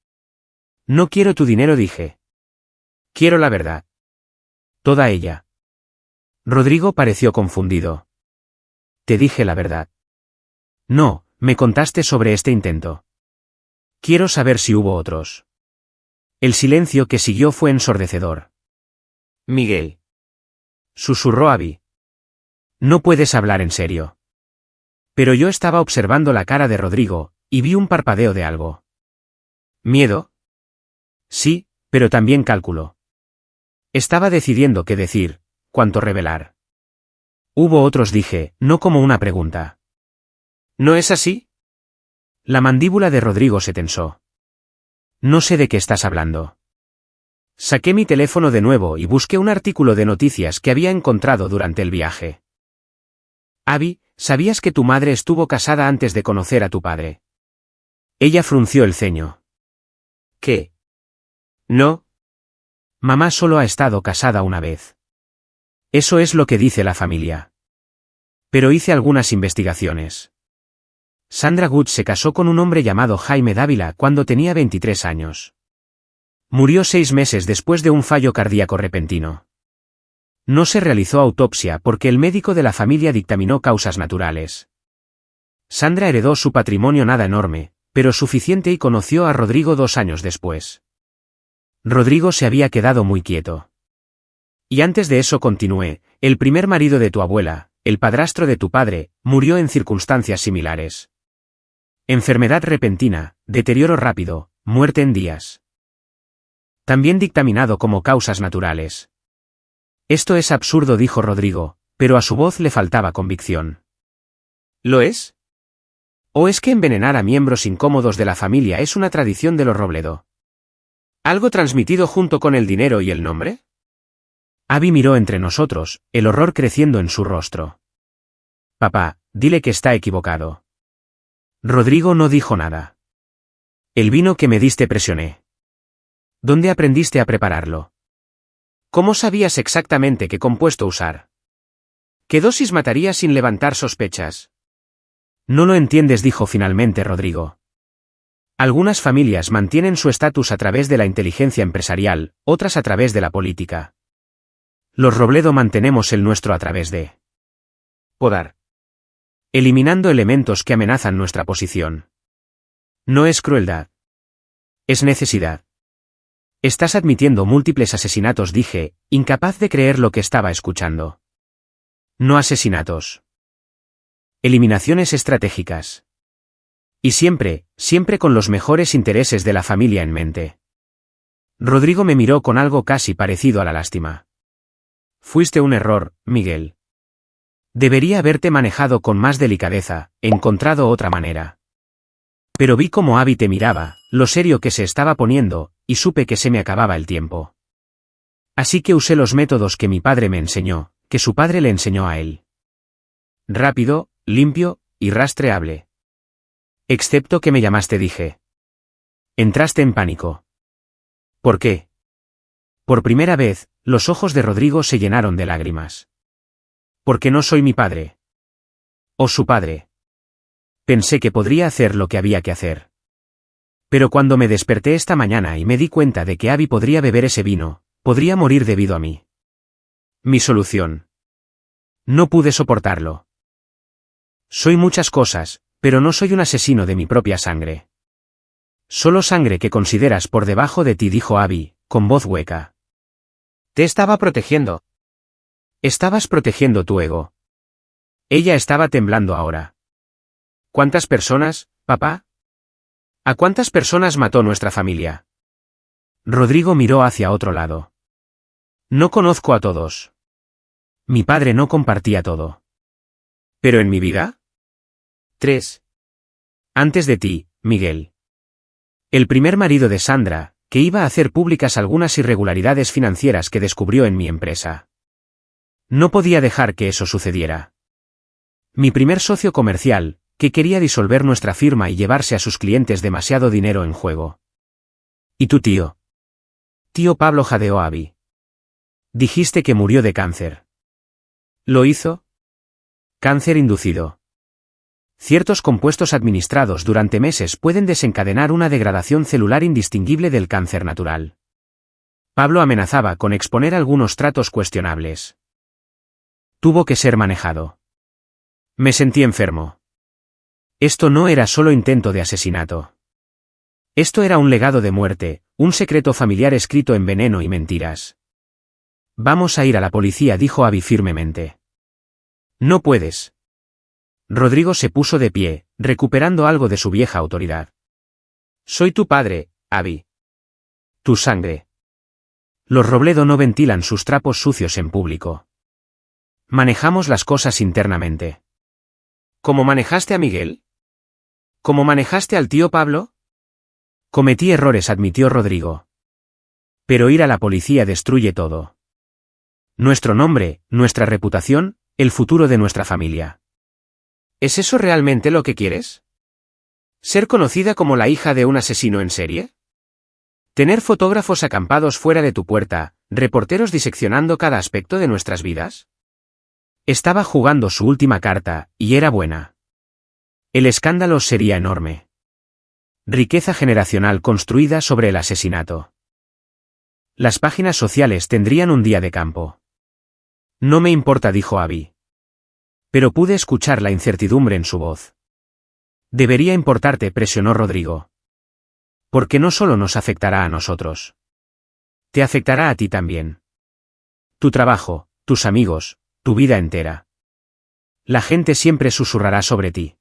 A: No quiero tu dinero, dije. Quiero la verdad. Toda ella. Rodrigo pareció confundido. Te dije la verdad. No, me contaste sobre este intento. Quiero saber si hubo otros. El silencio que siguió fue ensordecedor. Miguel. Susurró Abby. No puedes hablar en serio. Pero yo estaba observando la cara de Rodrigo, y vi un parpadeo de algo. ¿Miedo? Sí, pero también cálculo. Estaba decidiendo qué decir, cuánto revelar. Hubo otros, dije, no como una pregunta. ¿No es así? La mandíbula de Rodrigo se tensó. No sé de qué estás hablando. Saqué mi teléfono de nuevo y busqué un artículo de noticias que había encontrado durante el viaje. Abby, ¿sabías que tu madre estuvo casada antes de conocer a tu padre? Ella frunció el ceño. ¿Qué? No. Mamá solo ha estado casada una vez. Eso es lo que dice la familia. Pero hice algunas investigaciones. Sandra Good se casó con un hombre llamado Jaime Dávila cuando tenía 23 años. Murió 6 meses después de un fallo cardíaco repentino. No se realizó autopsia porque el médico de la familia dictaminó causas naturales. Sandra heredó su patrimonio nada enorme, pero suficiente, y conoció a Rodrigo 2 años después. Rodrigo se había quedado muy quieto. Y antes de eso, continué, el primer marido de tu abuela, el padrastro de tu padre, murió en circunstancias similares. Enfermedad repentina, deterioro rápido, muerte en días. También dictaminado como causas naturales. Esto es absurdo, dijo Rodrigo, pero a su voz le faltaba convicción. ¿Lo es? ¿O es que envenenar a miembros incómodos de la familia es una tradición de los Robledo? ¿Algo transmitido junto con el dinero y el nombre? Abby miró entre nosotros, el horror creciendo en su rostro. Papá, dile que está equivocado. Rodrigo no dijo nada. El vino que me diste presioné. ¿Dónde aprendiste a prepararlo? ¿Cómo sabías exactamente qué compuesto usar? ¿Qué dosis mataría sin levantar sospechas? No lo entiendes, dijo finalmente Rodrigo. Algunas familias mantienen su estatus a través de la inteligencia empresarial, otras a través de la política. Los Robledo mantenemos el nuestro a través de podar. Eliminando elementos que amenazan nuestra posición. No es crueldad. Es necesidad. Estás admitiendo múltiples asesinatos, dije, incapaz de creer lo que estaba escuchando. No asesinatos. Eliminaciones estratégicas. Y siempre, siempre con los mejores intereses de la familia en mente. Rodrigo me miró con algo casi parecido a la lástima. Fuiste un error, Miguel. Debería haberte manejado con más delicadeza, encontrado otra manera. Pero vi cómo Abby te miraba, lo serio que se estaba poniendo, y supe que se me acababa el tiempo. Así que usé los métodos que mi padre me enseñó, que su padre le enseñó a él. Rápido, limpio, y rastreable. Excepto que me llamaste, dije. Entraste en pánico. ¿Por qué? Por primera vez, los ojos de Rodrigo se llenaron de lágrimas. Porque no soy mi padre. O su padre. Pensé que podría hacer lo que había que hacer. Pero cuando me desperté esta mañana y me di cuenta de que Abby podría beber ese vino, podría morir debido a mí. Mi solución. No pude soportarlo. Soy muchas cosas, pero no soy un asesino de mi propia sangre. Solo sangre que consideras por debajo de ti, dijo Abby, con voz hueca. Te estaba protegiendo. Estabas protegiendo tu ego. Ella estaba temblando ahora. ¿Cuántas personas, papá? ¿A cuántas personas mató nuestra familia? Rodrigo miró hacia otro lado. No conozco a todos. Mi padre no compartía todo. ¿Pero en mi vida? 3. Antes de ti, Miguel. El primer marido de Sandra, que iba a hacer públicas algunas irregularidades financieras que descubrió en mi empresa. No podía dejar que eso sucediera. Mi primer socio comercial, que quería disolver nuestra firma y llevarse a sus clientes demasiado dinero en juego. ¿Y tu tío? Tío Pablo, jadeó Abby. Dijiste que murió de cáncer. ¿Lo hizo? Cáncer inducido. Ciertos compuestos administrados durante meses pueden desencadenar una degradación celular indistinguible del cáncer natural. Pablo amenazaba con exponer algunos tratos cuestionables. Tuvo que ser manejado. Me sentí enfermo. Esto no era solo intento de asesinato. Esto era un legado de muerte, un secreto familiar escrito en veneno y mentiras. Vamos a ir a la policía, dijo Abby firmemente. No puedes. Rodrigo se puso de pie, recuperando algo de su vieja autoridad. Soy tu padre, Abby. Tu sangre. Los Robledo no ventilan sus trapos sucios en público. Manejamos las cosas internamente. ¿Cómo manejaste a Miguel? ¿Cómo manejaste al tío Pablo? Cometí errores, admitió Rodrigo. Pero ir a la policía destruye todo. Nuestro nombre, nuestra reputación, el futuro de nuestra familia. ¿Es eso realmente lo que quieres? ¿Ser conocida como la hija de un asesino en serie? ¿Tener fotógrafos acampados fuera de tu puerta, reporteros diseccionando cada aspecto de nuestras vidas? Estaba jugando su última carta, y era buena. El escándalo sería enorme. Riqueza generacional construida sobre el asesinato. Las páginas sociales tendrían un día de campo. No me importa, dijo Abby. Pero pude escuchar la incertidumbre en su voz. Debería importarte, presionó Rodrigo. Porque no solo nos afectará a nosotros. Te afectará a ti también. Tu trabajo, tus amigos, tu vida entera. La gente siempre susurrará sobre ti.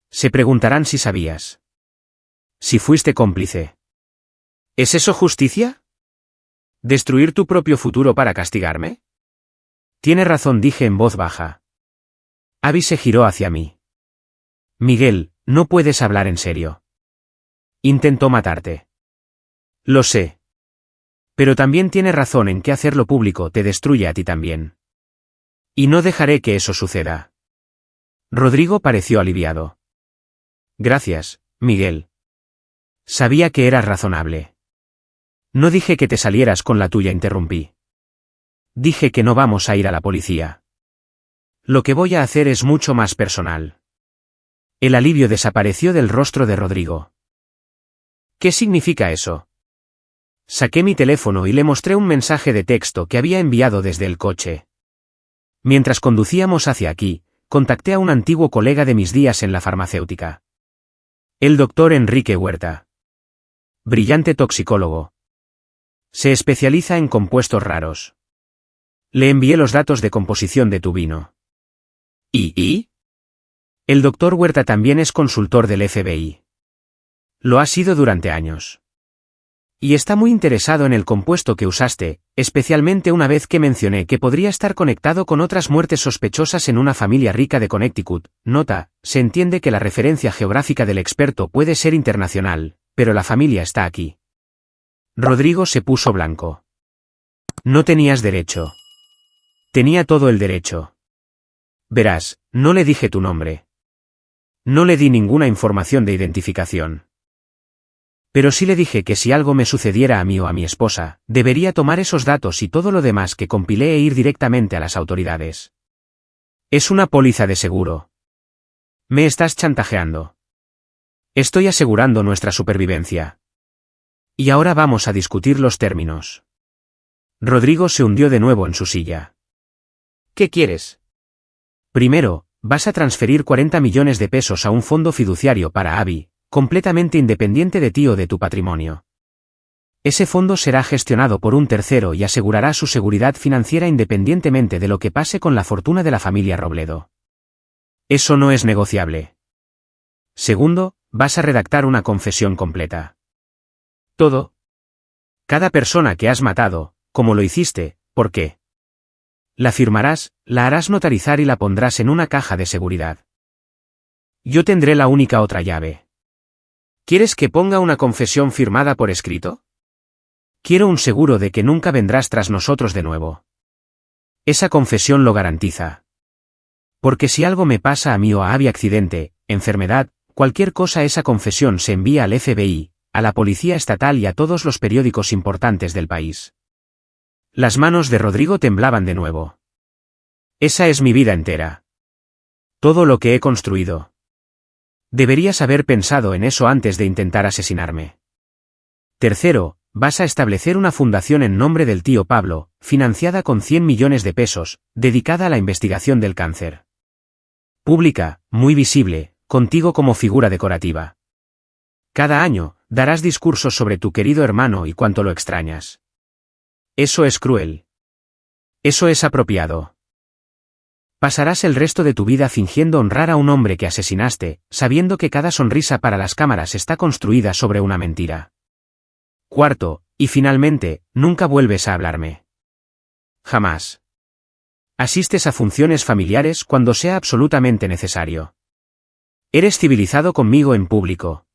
A: Se preguntarán si sabías. Si fuiste cómplice. ¿Es eso justicia? ¿Destruir tu propio futuro para castigarme? Tiene razón, dije en voz baja. Abby se giró hacia mí. Miguel, no puedes hablar en serio. Intentó matarte. Lo sé. Pero también tiene razón en que hacerlo público te destruye a ti también. Y no dejaré que eso suceda. Rodrigo pareció aliviado. Gracias, Miguel. Sabía que eras razonable. No dije que te salieras con la tuya, interrumpí. Dije que no vamos a ir a la policía. Lo que voy a hacer es mucho más personal. El alivio desapareció del rostro de Rodrigo. ¿Qué significa eso? Saqué mi teléfono y le mostré un mensaje de texto que había enviado desde el coche. Mientras conducíamos hacia aquí, contacté a un antiguo colega de mis días en la farmacéutica. El doctor Enrique Huerta. Brillante toxicólogo. Se especializa en compuestos raros. Le envié los datos de composición de tu vino. ¿Y? El doctor Huerta también es consultor del FBI. Lo ha sido durante años. Y está muy interesado en el compuesto que usaste, especialmente una vez que mencioné que podría estar conectado con otras muertes sospechosas en una familia rica de Connecticut. Nota, se entiende que la referencia geográfica del experto puede ser internacional, pero la familia está aquí. Rodrigo se puso blanco. No tenías derecho. Tenía todo el derecho. Verás, no le dije tu nombre. No le di ninguna información de identificación. Pero sí le dije que si algo me sucediera a mí o a mi esposa, debería tomar esos datos y todo lo demás que compilé e ir directamente a las autoridades. Es una póliza de seguro. Me estás chantajeando. Estoy asegurando nuestra supervivencia. Y ahora vamos a discutir los términos. Rodrigo se hundió de nuevo en su silla. ¿Qué quieres? Primero, vas a transferir 40 millones de pesos a un fondo fiduciario para Abby, completamente independiente de ti o de tu patrimonio. Ese fondo será gestionado por un tercero y asegurará su seguridad financiera independientemente de lo que pase con la fortuna de la familia Robledo. Eso no es negociable. Segundo, vas a redactar una confesión completa. Todo. Cada persona que has matado, como lo hiciste, ¿por qué? La firmarás, la harás notarizar y la pondrás en una caja de seguridad. Yo tendré la única otra llave. ¿Quieres que ponga una confesión firmada por escrito? Quiero un seguro de que nunca vendrás tras nosotros de nuevo. Esa confesión lo garantiza. Porque si algo me pasa a mí o a Abby, accidente, enfermedad, cualquier cosa, esa confesión se envía al FBI, a la policía estatal y a todos los periódicos importantes del país. Las manos de Rodrigo temblaban de nuevo. Esa es mi vida entera. Todo lo que he construido. Deberías haber pensado en eso antes de intentar asesinarme. Tercero, vas a establecer una fundación en nombre del tío Pablo, financiada con 100 millones de pesos, dedicada a la investigación del cáncer. Pública, muy visible, contigo como figura decorativa. Cada año, darás discursos sobre tu querido hermano y cuánto lo extrañas. Eso es cruel. Eso es apropiado. Pasarás el resto de tu vida fingiendo honrar a un hombre que asesinaste, sabiendo que cada sonrisa para las cámaras está construida sobre una mentira. Cuarto, y finalmente, nunca vuelves a hablarme. Jamás. Asistes a funciones familiares cuando sea absolutamente necesario. Eres civilizado conmigo en público.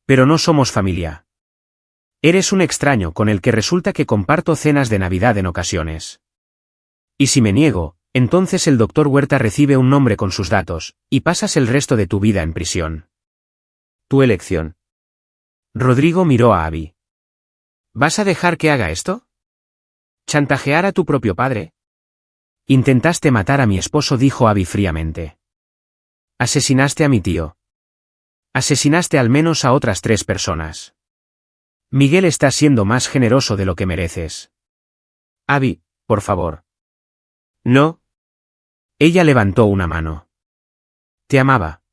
A: Pero no somos familia. Eres un extraño con el que resulta que comparto cenas de Navidad en ocasiones. Y si me niego, entonces el doctor Huerta recibe un nombre con sus datos, y pasas el resto de tu vida en prisión. Tu elección. Rodrigo miró a Abby. ¿Vas a dejar que haga esto? ¿Chantajear a tu propio padre? Intentaste matar a mi esposo, dijo Abby fríamente. Asesinaste a mi tío. Asesinaste al menos a otras 3 personas. Miguel está siendo más generoso de lo que mereces. Abby, por favor. No. Ella levantó una mano. Te amaba.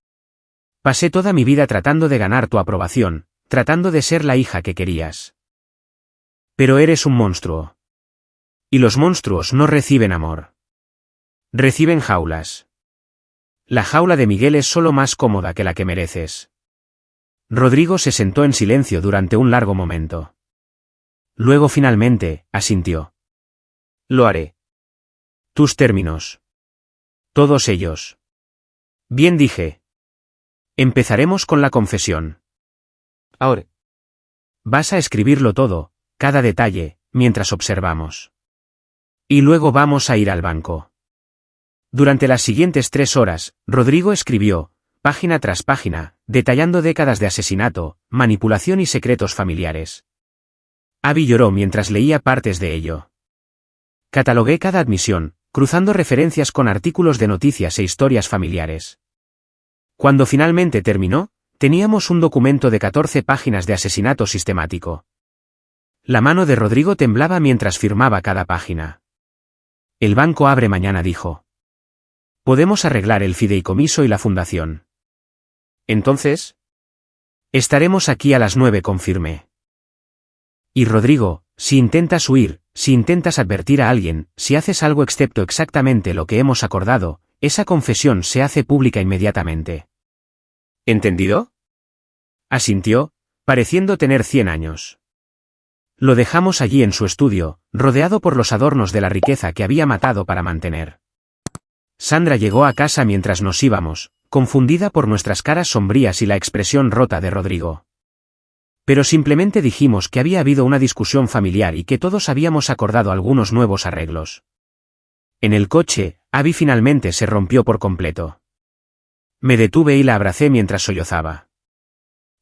A: Pasé toda mi vida tratando de ganar tu aprobación, tratando de ser la hija que querías. Pero eres un monstruo. Y los monstruos no reciben amor. Reciben jaulas. La jaula de Miguel es solo más cómoda que la que mereces. Rodrigo se sentó en silencio durante un largo momento. Luego finalmente, asintió. Lo haré. Tus términos. Todos ellos. Bien, dije. Empezaremos con la confesión. Ahora. Vas a escribirlo todo, cada detalle, mientras observamos. Y luego vamos a ir al banco. Durante las siguientes 3 horas, Rodrigo escribió, página tras página, detallando décadas de asesinato, manipulación y secretos familiares. Abby lloró mientras leía partes de ello. Catalogué cada admisión, cruzando referencias con artículos de noticias e historias familiares. Cuando finalmente terminó, teníamos un documento de 14 páginas de asesinato sistemático. La mano de Rodrigo temblaba mientras firmaba cada página. El banco abre mañana, dijo. Podemos arreglar el fideicomiso y la fundación. Entonces, estaremos aquí a las 9, confirmé. Y Rodrigo, si intentas huir, si intentas advertir a alguien, si haces algo excepto exactamente lo que hemos acordado, esa confesión se hace pública inmediatamente. ¿Entendido? Asintió, pareciendo tener 100 años. Lo dejamos allí en su estudio, rodeado por los adornos de la riqueza que había matado para mantener. Sandra llegó a casa mientras nos íbamos, confundida por nuestras caras sombrías y la expresión rota de Rodrigo. Pero simplemente dijimos que había habido una discusión familiar y que todos habíamos acordado algunos nuevos arreglos. En el coche, Abby finalmente se rompió por completo. Me detuve y la abracé mientras sollozaba.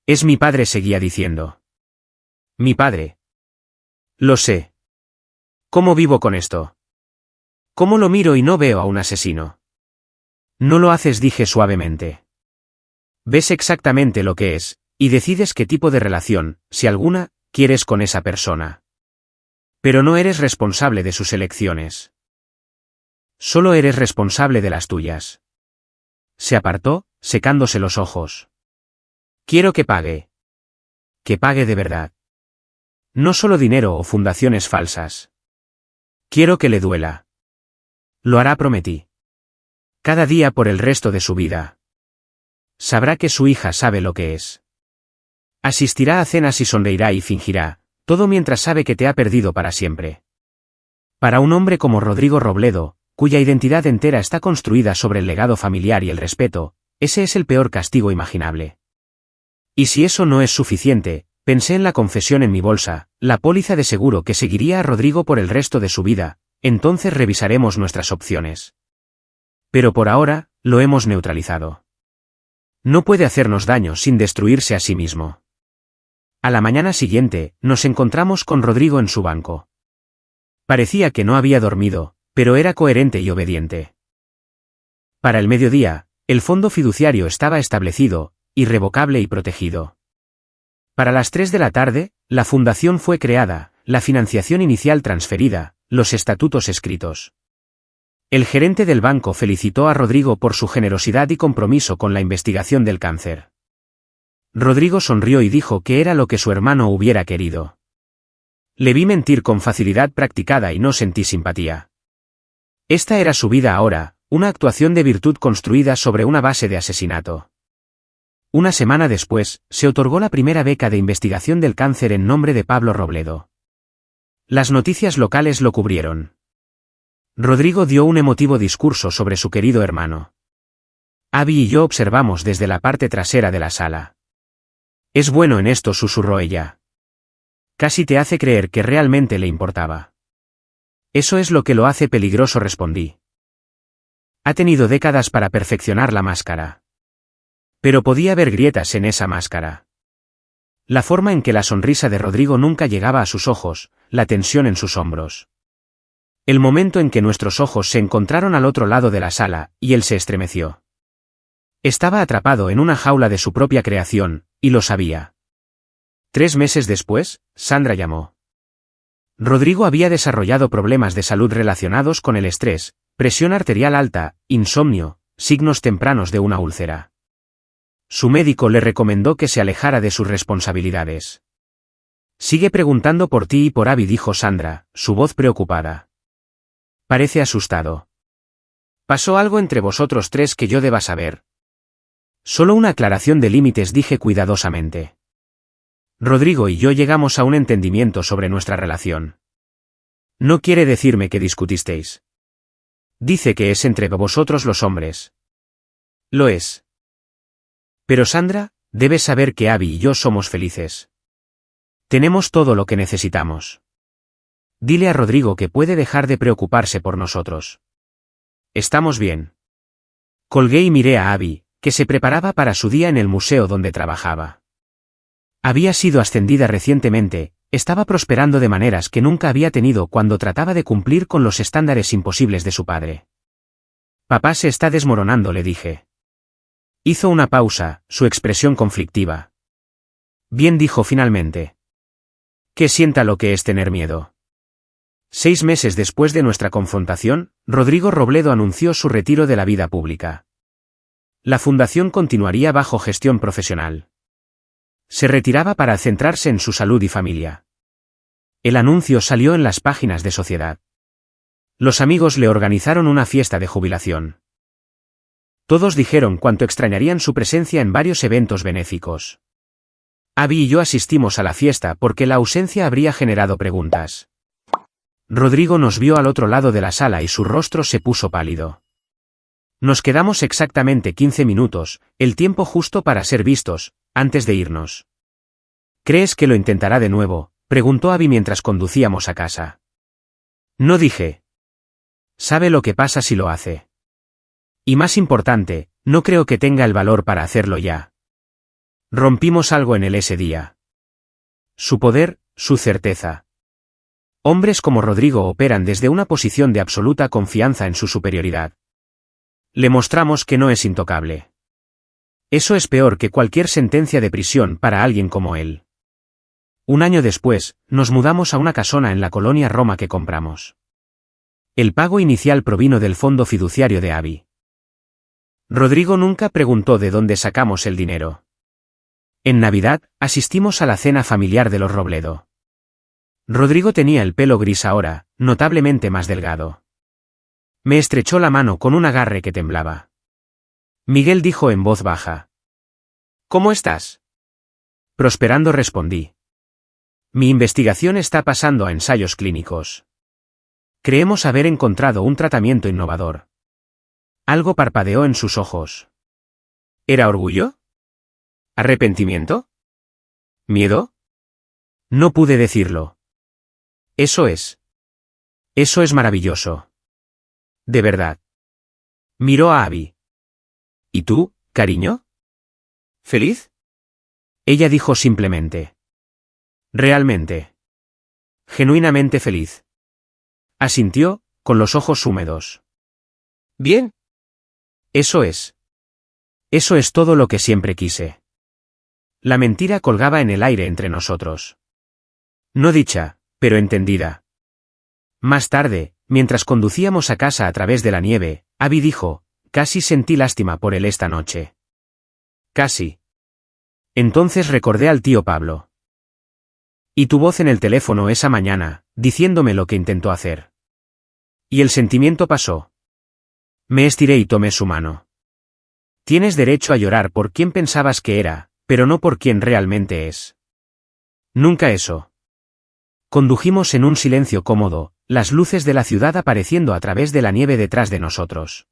A: Es mi padre, seguía diciendo. Mi padre. Lo sé. ¿Cómo vivo con esto? ¿Cómo lo miro y no veo a un asesino? No lo haces, dije suavemente. Ves exactamente lo que es, y decides qué tipo de relación, si alguna, quieres con esa persona. Pero no eres responsable de sus elecciones. Solo eres responsable de las tuyas. Se apartó, secándose los ojos. Quiero que pague. Que pague de verdad. No solo dinero o fundaciones falsas. Quiero que le duela. Lo hará, prometí. Cada día por el resto de su vida. Sabrá que su hija sabe lo que es. Asistirá a cenas y sonreirá y fingirá, todo mientras sabe que te ha perdido para siempre. Para un hombre como Rodrigo Robledo, cuya identidad entera está construida sobre el legado familiar y el respeto, ese es el peor castigo imaginable. Y si eso no es suficiente, pensé en la confesión en mi bolsa, la póliza de seguro que seguiría a Rodrigo por el resto de su vida, entonces revisaremos nuestras opciones. Pero por ahora, lo hemos neutralizado. No puede hacernos daño sin destruirse a sí mismo. A la mañana siguiente, nos encontramos con Rodrigo en su banco. Parecía que no había dormido, pero era coherente y obediente. Para el mediodía, el fondo fiduciario estaba establecido, irrevocable y protegido. Para las 3 de la tarde, la fundación fue creada, la financiación inicial transferida, los estatutos escritos. El gerente del banco felicitó a Rodrigo por su generosidad y compromiso con la investigación del cáncer. Rodrigo sonrió y dijo que era lo que su hermano hubiera querido. Le vi mentir con facilidad practicada y no sentí simpatía. Esta era su vida ahora, una actuación de virtud construida sobre una base de asesinato. Una semana después, se otorgó la primera beca de investigación del cáncer en nombre de Pablo Robledo. Las noticias locales lo cubrieron. Rodrigo dio un emotivo discurso sobre su querido hermano. Abby y yo observamos desde la parte trasera de la sala. Es bueno en esto, susurró ella. Casi te hace creer que realmente le importaba. Eso es lo que lo hace peligroso, respondí. Ha tenido décadas para perfeccionar la máscara. Pero podía haber grietas en esa máscara. La forma en que la sonrisa de Rodrigo nunca llegaba a sus ojos, la tensión en sus hombros. El momento en que nuestros ojos se encontraron al otro lado de la sala, y él se estremeció. Estaba atrapado en una jaula de su propia creación, y lo sabía. 3 meses después, Sandra llamó. Rodrigo había desarrollado problemas de salud relacionados con el estrés, presión arterial alta, insomnio, signos tempranos de una úlcera. Su médico le recomendó que se alejara de sus responsabilidades. Sigue preguntando por ti y por Abby, dijo Sandra, su voz preocupada. Parece asustado. ¿Pasó algo entre vosotros 3 que yo deba saber? Solo una aclaración de límites, dije cuidadosamente. Rodrigo y yo llegamos a un entendimiento sobre nuestra relación. No quiere decirme que discutisteis. Dice que es entre vosotros los hombres. Lo es. Pero Sandra, debes saber que Abby y yo somos felices. Tenemos todo lo que necesitamos. Dile a Rodrigo que puede dejar de preocuparse por nosotros. Estamos bien. Colgué y miré a Abby, que se preparaba para su día en el museo donde trabajaba. Había sido ascendida recientemente, estaba prosperando de maneras que nunca había tenido cuando trataba de cumplir con los estándares imposibles de su padre. Papá se está desmoronando, le dije. Hizo una pausa, su expresión conflictiva. Bien, dijo finalmente. Que sienta lo que es tener miedo. 6 meses después de nuestra confrontación, Rodrigo Robledo anunció su retiro de la vida pública. La fundación continuaría bajo gestión profesional. Se retiraba para centrarse en su salud y familia. El anuncio salió en las páginas de Sociedad. Los amigos le organizaron una fiesta de jubilación. Todos dijeron cuánto extrañarían su presencia en varios eventos benéficos. Abby y yo asistimos a la fiesta porque la ausencia habría generado preguntas. Rodrigo nos vio al otro lado de la sala y su rostro se puso pálido. Nos quedamos exactamente 15 minutos, el tiempo justo para ser vistos, antes de irnos. ¿Crees que lo intentará de nuevo?, preguntó Abby mientras conducíamos a casa. No dije. ¿Sabe lo que pasa si lo hace? Y más importante, no creo que tenga el valor para hacerlo ya. Rompimos algo en él ese día. Su poder, su certeza. Hombres como Rodrigo operan desde una posición de absoluta confianza en su superioridad. Le mostramos que no es intocable. Eso es peor que cualquier sentencia de prisión para alguien como él. Un año después, nos mudamos a una casona en la colonia Roma que compramos. El pago inicial provino del fondo fiduciario de Abby. Rodrigo nunca preguntó de dónde sacamos el dinero. En Navidad, asistimos a la cena familiar de los Robledo. Rodrigo tenía el pelo gris ahora, notablemente más delgado. Me estrechó la mano con un agarre que temblaba. Miguel dijo en voz baja. ¿Cómo estás? Prosperando respondí. Mi investigación está pasando a ensayos clínicos. Creemos haber encontrado un tratamiento innovador. Algo parpadeó en sus ojos. ¿Era orgullo? ¿Arrepentimiento? ¿Miedo? No pude decirlo. Eso es. Eso es maravilloso. De verdad. Miró a Abby. ¿Y tú, cariño? ¿Feliz? Ella dijo simplemente. Realmente. Genuinamente feliz. Asintió, con los ojos húmedos. Bien. Eso es. Eso es todo lo que siempre quise. La mentira colgaba en el aire entre nosotros. No dicha, pero entendida. Más tarde, mientras conducíamos a casa a través de la nieve, Abby dijo, casi sentí lástima por él esta noche. Casi. Entonces recordé al tío Pablo. Y tu voz en el teléfono esa mañana, diciéndome lo que intentó hacer. Y el sentimiento pasó. Me estiré y tomé su mano. Tienes derecho a llorar por quien pensabas que era, pero no por quien realmente es. Nunca eso. Condujimos en un silencio cómodo, las luces de la ciudad apareciendo a través de la nieve detrás de nosotros.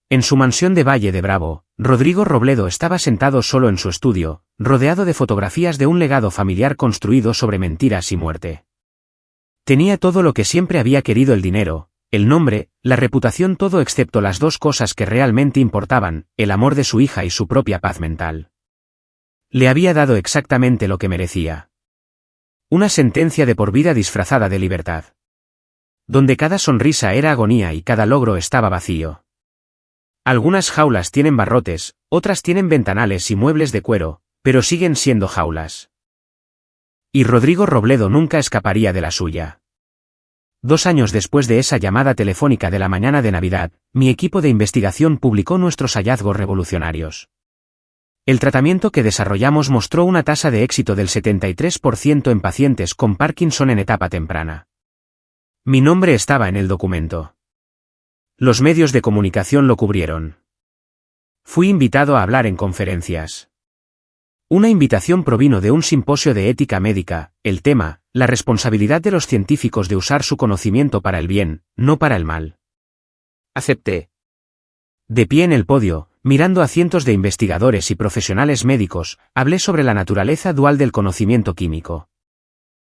A: En su mansión de Valle de Bravo, Rodrigo Robledo estaba sentado solo en su estudio, rodeado de fotografías de un legado familiar construido sobre mentiras y muerte. Tenía todo lo que siempre había querido: el dinero, el nombre, la reputación, todo excepto las dos cosas que realmente importaban, el amor de su hija y su propia paz mental. Le había dado exactamente lo que merecía. Una sentencia de por vida disfrazada de libertad. Donde cada sonrisa era agonía y cada logro estaba vacío. Algunas jaulas tienen barrotes, otras tienen ventanales y muebles de cuero, pero siguen siendo jaulas. Y Rodrigo Robledo nunca escaparía de la suya. 2 años después de esa llamada telefónica de la mañana de Navidad, mi equipo de investigación publicó nuestros hallazgos revolucionarios. El tratamiento que desarrollamos mostró una tasa de éxito del 73% en pacientes con Parkinson en etapa temprana. Mi nombre estaba en el documento. Los medios de comunicación lo cubrieron. Fui invitado a hablar en conferencias. Una invitación provino de un simposio de ética médica, el tema, la responsabilidad de los científicos de usar su conocimiento para el bien, no para el mal. Acepté. De pie en el podio, mirando a cientos de investigadores y profesionales médicos, hablé sobre la naturaleza dual del conocimiento químico.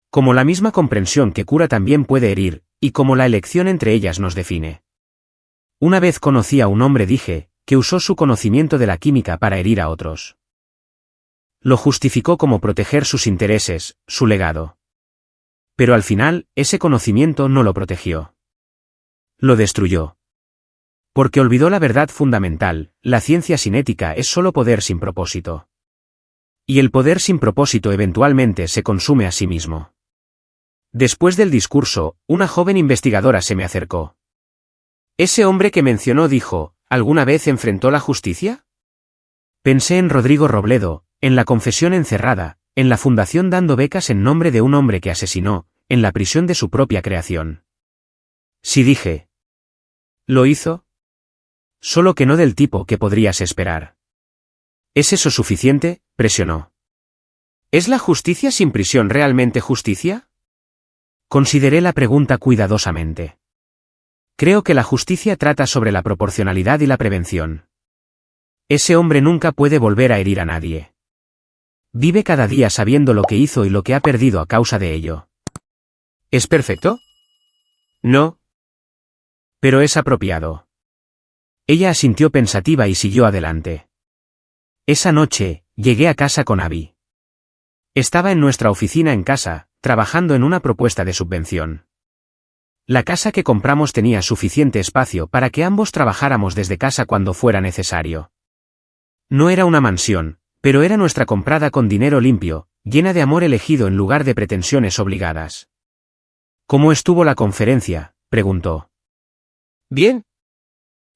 A: Como la misma comprensión que cura también puede herir, y como la elección entre ellas nos define. Una vez conocí a un hombre, dije, que usó su conocimiento de la química para herir a otros. Lo justificó como proteger sus intereses, su legado. Pero al final, ese conocimiento no lo protegió. Lo destruyó. Porque olvidó la verdad fundamental: la ciencia sin ética es solo poder sin propósito. Y el poder sin propósito eventualmente se consume a sí mismo. Después del discurso, una joven investigadora se me acercó. Ese hombre que mencionó, dijo, ¿alguna vez enfrentó la justicia? Pensé en Rodrigo Robledo, en la confesión encerrada, en la fundación dando becas en nombre de un hombre que asesinó, en la prisión de su propia creación. Sí, dije. ¿Lo hizo? Solo que no del tipo que podrías esperar. ¿Es eso suficiente?, presionó. ¿Es la justicia sin prisión realmente justicia? Consideré la pregunta cuidadosamente. Creo que la justicia trata sobre la proporcionalidad y la prevención. Ese hombre nunca puede volver a herir a nadie. Vive cada día sabiendo lo que hizo y lo que ha perdido a causa de ello. ¿Es perfecto? No. Pero es apropiado. Ella asintió pensativa y siguió adelante. Esa noche, llegué a casa con Abby. Estaba en nuestra oficina en casa, trabajando en una propuesta de subvención. La casa que compramos tenía suficiente espacio para que ambos trabajáramos desde casa cuando fuera necesario. No era una mansión, pero era nuestra comprada con dinero limpio, llena de amor elegido en lugar de pretensiones obligadas. ¿Cómo estuvo la conferencia?, preguntó. Bien.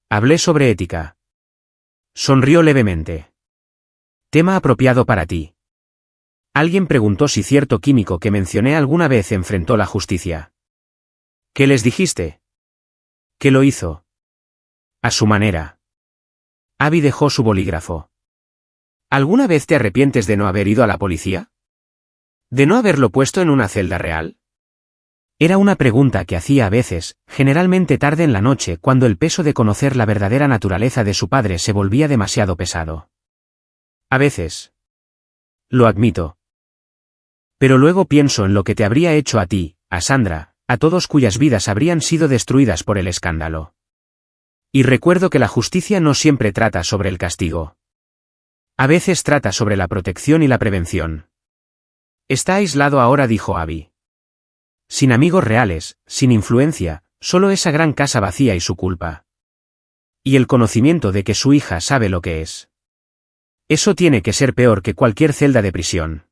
A: Hablé sobre ética. Sonrió levemente. Tema apropiado para ti. Alguien preguntó si cierto químico que mencioné alguna vez enfrentó la justicia. ¿Qué les dijiste? ¿Qué lo hizo? A su manera. Abby dejó su bolígrafo. ¿Alguna vez te arrepientes de no haber ido a la policía? ¿De no haberlo puesto en una celda real? Era una pregunta que hacía a veces, generalmente tarde en la noche cuando el peso de conocer la verdadera naturaleza de su padre se volvía demasiado pesado. A veces. Lo admito. Pero luego pienso en lo que te habría hecho a ti, a Sandra, a todos cuyas vidas habrían sido destruidas por el escándalo. Y recuerdo que la justicia no siempre trata sobre el castigo. A veces trata sobre la protección y la prevención. Está aislado ahora, dijo Abby. Sin amigos reales, sin influencia, solo esa gran casa vacía y su culpa. Y el conocimiento de que su hija sabe lo que es. Eso tiene que ser peor que cualquier celda de prisión.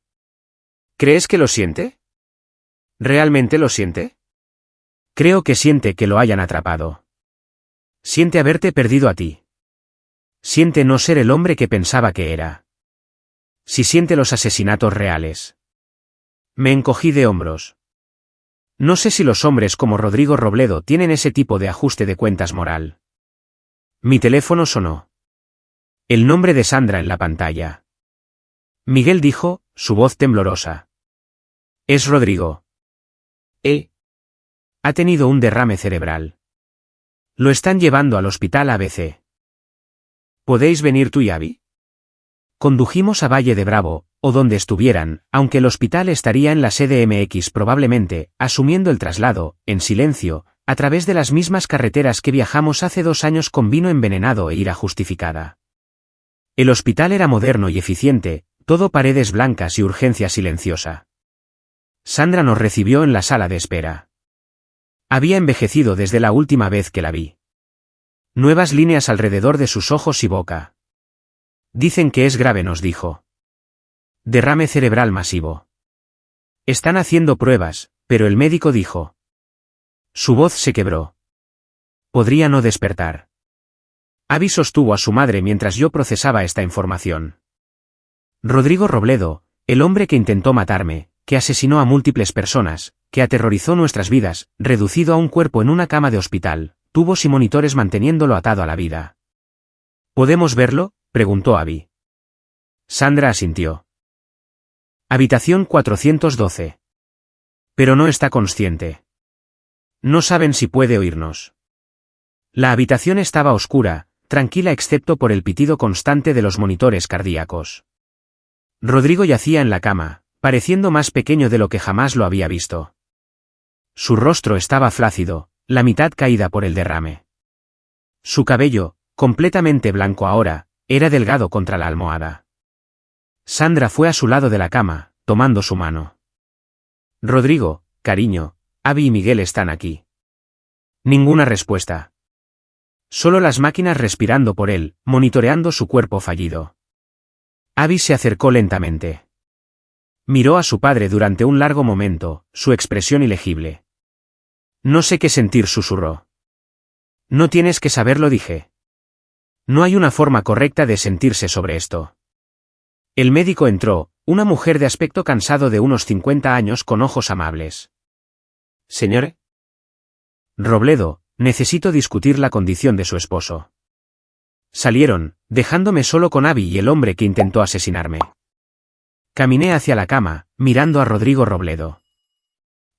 A: ¿Crees que lo siente? ¿Realmente lo siente? Creo que siente que lo hayan atrapado. Siente haberte perdido a ti. Siente no ser el hombre que pensaba que era. Si siente los asesinatos reales. Me encogí de hombros. No sé si los hombres como Rodrigo Robledo tienen ese tipo de ajuste de cuentas moral. Mi teléfono sonó. El nombre de Sandra en la pantalla. Miguel dijo, su voz temblorosa. Es Rodrigo. Ha tenido un derrame cerebral. Lo están llevando al hospital ABC. ¿Podéis venir tú y Abby? Condujimos a Valle de Bravo, o donde estuvieran, aunque el hospital estaría en la sede MX probablemente, asumiendo el traslado, en silencio, a través de las mismas carreteras que viajamos hace 2 años con vino envenenado e ira justificada. El hospital era moderno y eficiente, todo paredes blancas y urgencia silenciosa. Sandra nos recibió en la sala de espera. Había envejecido desde la última vez que la vi. Nuevas líneas alrededor de sus ojos y boca. Dicen que es grave, nos dijo. Derrame cerebral masivo. Están haciendo pruebas, pero el médico dijo. Su voz se quebró. Podría no despertar. Abby sostuvo a su madre mientras yo procesaba esta información. Rodrigo Robledo, el hombre que intentó matarme, que asesinó a múltiples personas, que aterrorizó nuestras vidas, reducido a un cuerpo en una cama de hospital, tubos y monitores manteniéndolo atado a la vida. ¿Podemos verlo?, preguntó Abby. Sandra asintió. Habitación 412. Pero no está consciente. No saben si puede oírnos. La habitación estaba oscura, tranquila excepto por el pitido constante de los monitores cardíacos. Rodrigo yacía en la cama, pareciendo más pequeño de lo que jamás lo había visto. Su rostro estaba flácido, la mitad caída por el derrame. Su cabello, completamente blanco ahora, era delgado contra la almohada. Sandra fue a su lado de la cama, tomando su mano. Rodrigo, cariño, Abby y Miguel están aquí. Ninguna respuesta. Solo las máquinas respirando por él, monitoreando su cuerpo fallido. Abby se acercó lentamente. Miró a su padre durante un largo momento, su expresión ilegible. No sé qué sentir, susurró. No tienes que saberlo, dije. No hay una forma correcta de sentirse sobre esto. El médico entró, una mujer de aspecto cansado de unos 50 años con ojos amables. Señor Robledo, necesito discutir la condición de su esposo. Salieron, dejándome solo con Abby y el hombre que intentó asesinarme. Caminé hacia la cama, mirando a Rodrigo Robledo.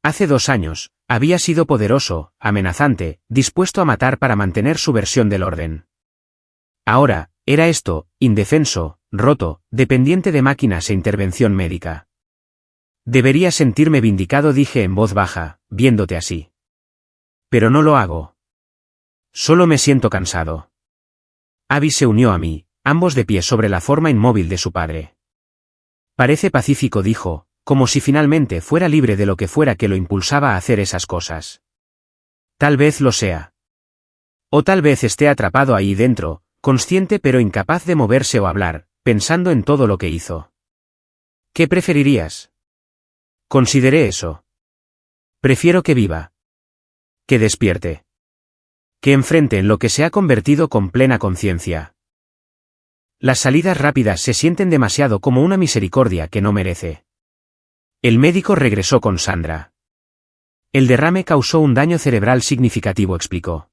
A: Hace 2 años, había sido poderoso, amenazante, dispuesto a matar para mantener su versión del orden. Ahora, era esto, indefenso, roto, dependiente de máquinas e intervención médica. Debería sentirme vindicado, dije en voz baja, viéndote así. Pero no lo hago. Solo me siento cansado. Abby se unió a mí, ambos de pie sobre la forma inmóvil de su padre. Parece pacífico, dijo, como si finalmente fuera libre de lo que fuera que lo impulsaba a hacer esas cosas. Tal vez lo sea. O tal vez esté atrapado ahí dentro, consciente pero incapaz de moverse o hablar, pensando en todo lo que hizo. ¿Qué preferirías? Consideré eso. Prefiero que viva. Que despierte. Que enfrente en lo que se ha convertido con plena conciencia. Las salidas rápidas se sienten demasiado como una misericordia que no merece. El médico regresó con Sandra. El derrame causó un daño cerebral significativo, explicó.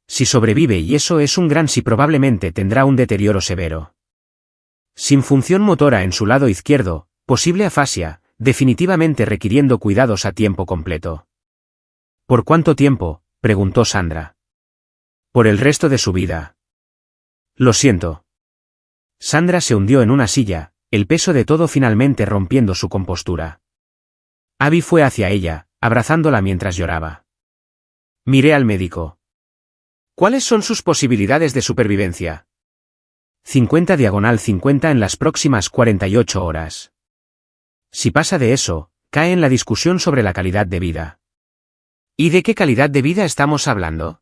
A: Si sobrevive, y eso es un gran si, probablemente tendrá un deterioro severo. Sin función motora en su lado izquierdo, posible afasia, definitivamente requiriendo cuidados a tiempo completo. ¿Por cuánto tiempo?, preguntó Sandra. Por el resto de su vida. Lo siento. Sandra se hundió en una silla, el peso de todo finalmente rompiendo su compostura. Abby fue hacia ella, abrazándola mientras lloraba. Miré al médico. ¿Cuáles son sus posibilidades de supervivencia? 50/50 en las próximas 48 horas. Si pasa de eso, cae en la discusión sobre la calidad de vida. ¿Y de qué calidad de vida estamos hablando?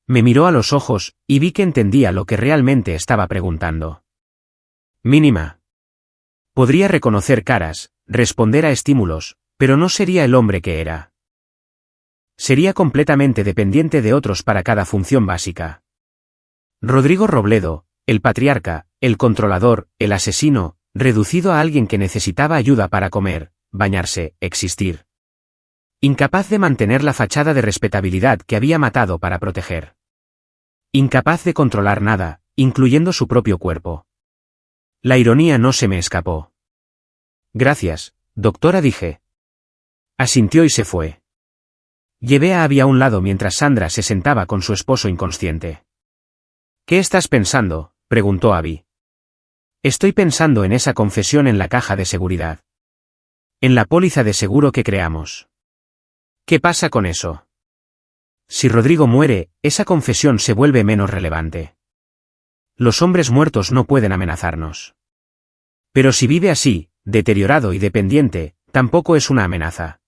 A: Me miró a los ojos, y vi que entendía lo que realmente estaba preguntando. Mínima. Podría reconocer caras, responder a estímulos, pero no sería el hombre que era. Sería completamente dependiente de otros para cada función básica. Rodrigo Robledo, el patriarca, el controlador, el asesino, reducido a alguien que necesitaba ayuda para comer, bañarse, existir. Incapaz de mantener la fachada de respetabilidad que había matado para proteger. Incapaz de controlar nada, incluyendo su propio cuerpo. La ironía no se me escapó. Gracias, doctora, dije. Asintió y se fue. Llevé a Abby a un lado mientras Sandra se sentaba con su esposo inconsciente. ¿Qué estás pensando?, preguntó Abby. Estoy pensando en esa confesión en la caja de seguridad. En la póliza de seguro que creamos. ¿Qué pasa con eso? Si Rodrigo muere, esa confesión se vuelve menos relevante. Los hombres muertos no pueden amenazarnos. Pero si vive así, deteriorado y dependiente, tampoco es una amenaza.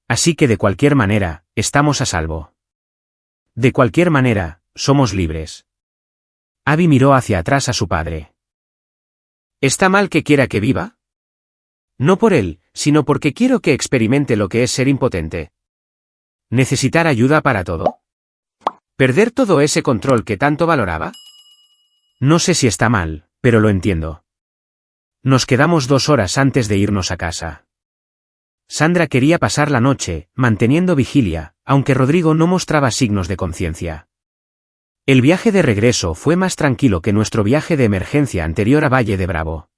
A: Así que de cualquier manera, estamos a salvo. De cualquier manera, somos libres. Abby miró hacia atrás a su padre. ¿Está mal que quiera que viva? No por él, sino porque quiero que experimente lo que es ser impotente. ¿Necesitar ayuda para todo? ¿Perder todo ese control que tanto valoraba? No sé si está mal, pero lo entiendo. Nos quedamos 2 horas antes de irnos a casa. Sandra quería pasar la noche, manteniendo vigilia, aunque Rodrigo no mostraba signos de conciencia. El viaje de regreso fue más tranquilo que nuestro viaje de emergencia anterior a Valle de Bravo.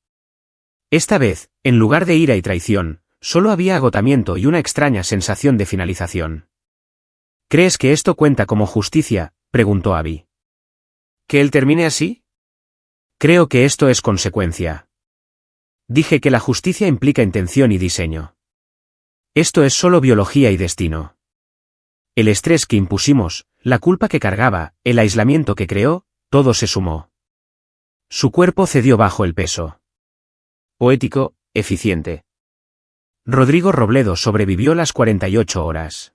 A: Esta vez, en lugar de ira y traición, solo había agotamiento y una extraña sensación de finalización. ¿Crees que esto cuenta como justicia?, preguntó Abby. ¿Que él termine así? Creo que esto es consecuencia. Dije que la justicia implica intención y diseño. Esto es solo biología y destino. El estrés que impusimos, la culpa que cargaba, el aislamiento que creó, todo se sumó. Su cuerpo cedió bajo el peso. Poético, eficiente. Rodrigo Robledo sobrevivió las 48 horas.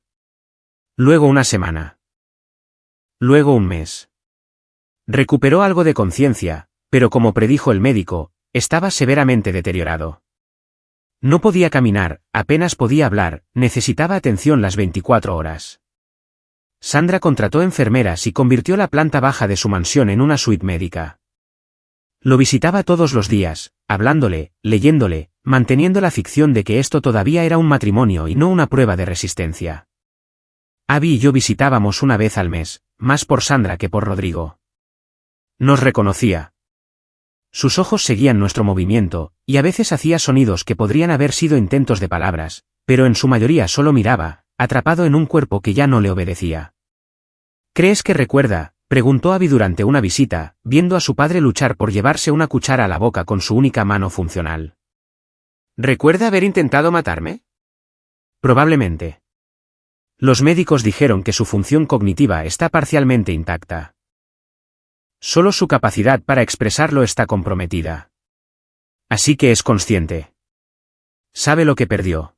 A: Luego una semana. Luego un mes. Recuperó algo de conciencia, pero como predijo el médico, estaba severamente deteriorado. No podía caminar, apenas podía hablar, necesitaba atención las 24 horas. Sandra contrató enfermeras y convirtió la planta baja de su mansión en una suite médica. Lo visitaba todos los días, hablándole, leyéndole, manteniendo la ficción de que esto todavía era un matrimonio y no una prueba de resistencia. Abby y yo visitábamos una vez al mes, más por Sandra que por Rodrigo. Nos reconocía. Sus ojos seguían nuestro movimiento, y a veces hacía sonidos que podrían haber sido intentos de palabras, pero en su mayoría solo miraba, atrapado en un cuerpo que ya no le obedecía. ¿Crees que recuerda?, preguntó Abby durante una visita, viendo a su padre luchar por llevarse una cuchara a la boca con su única mano funcional. ¿Recuerda haber intentado matarme? Probablemente. Los médicos dijeron que su función cognitiva está parcialmente intacta. Solo su capacidad para expresarlo está comprometida. Así que es consciente. Sabe lo que perdió.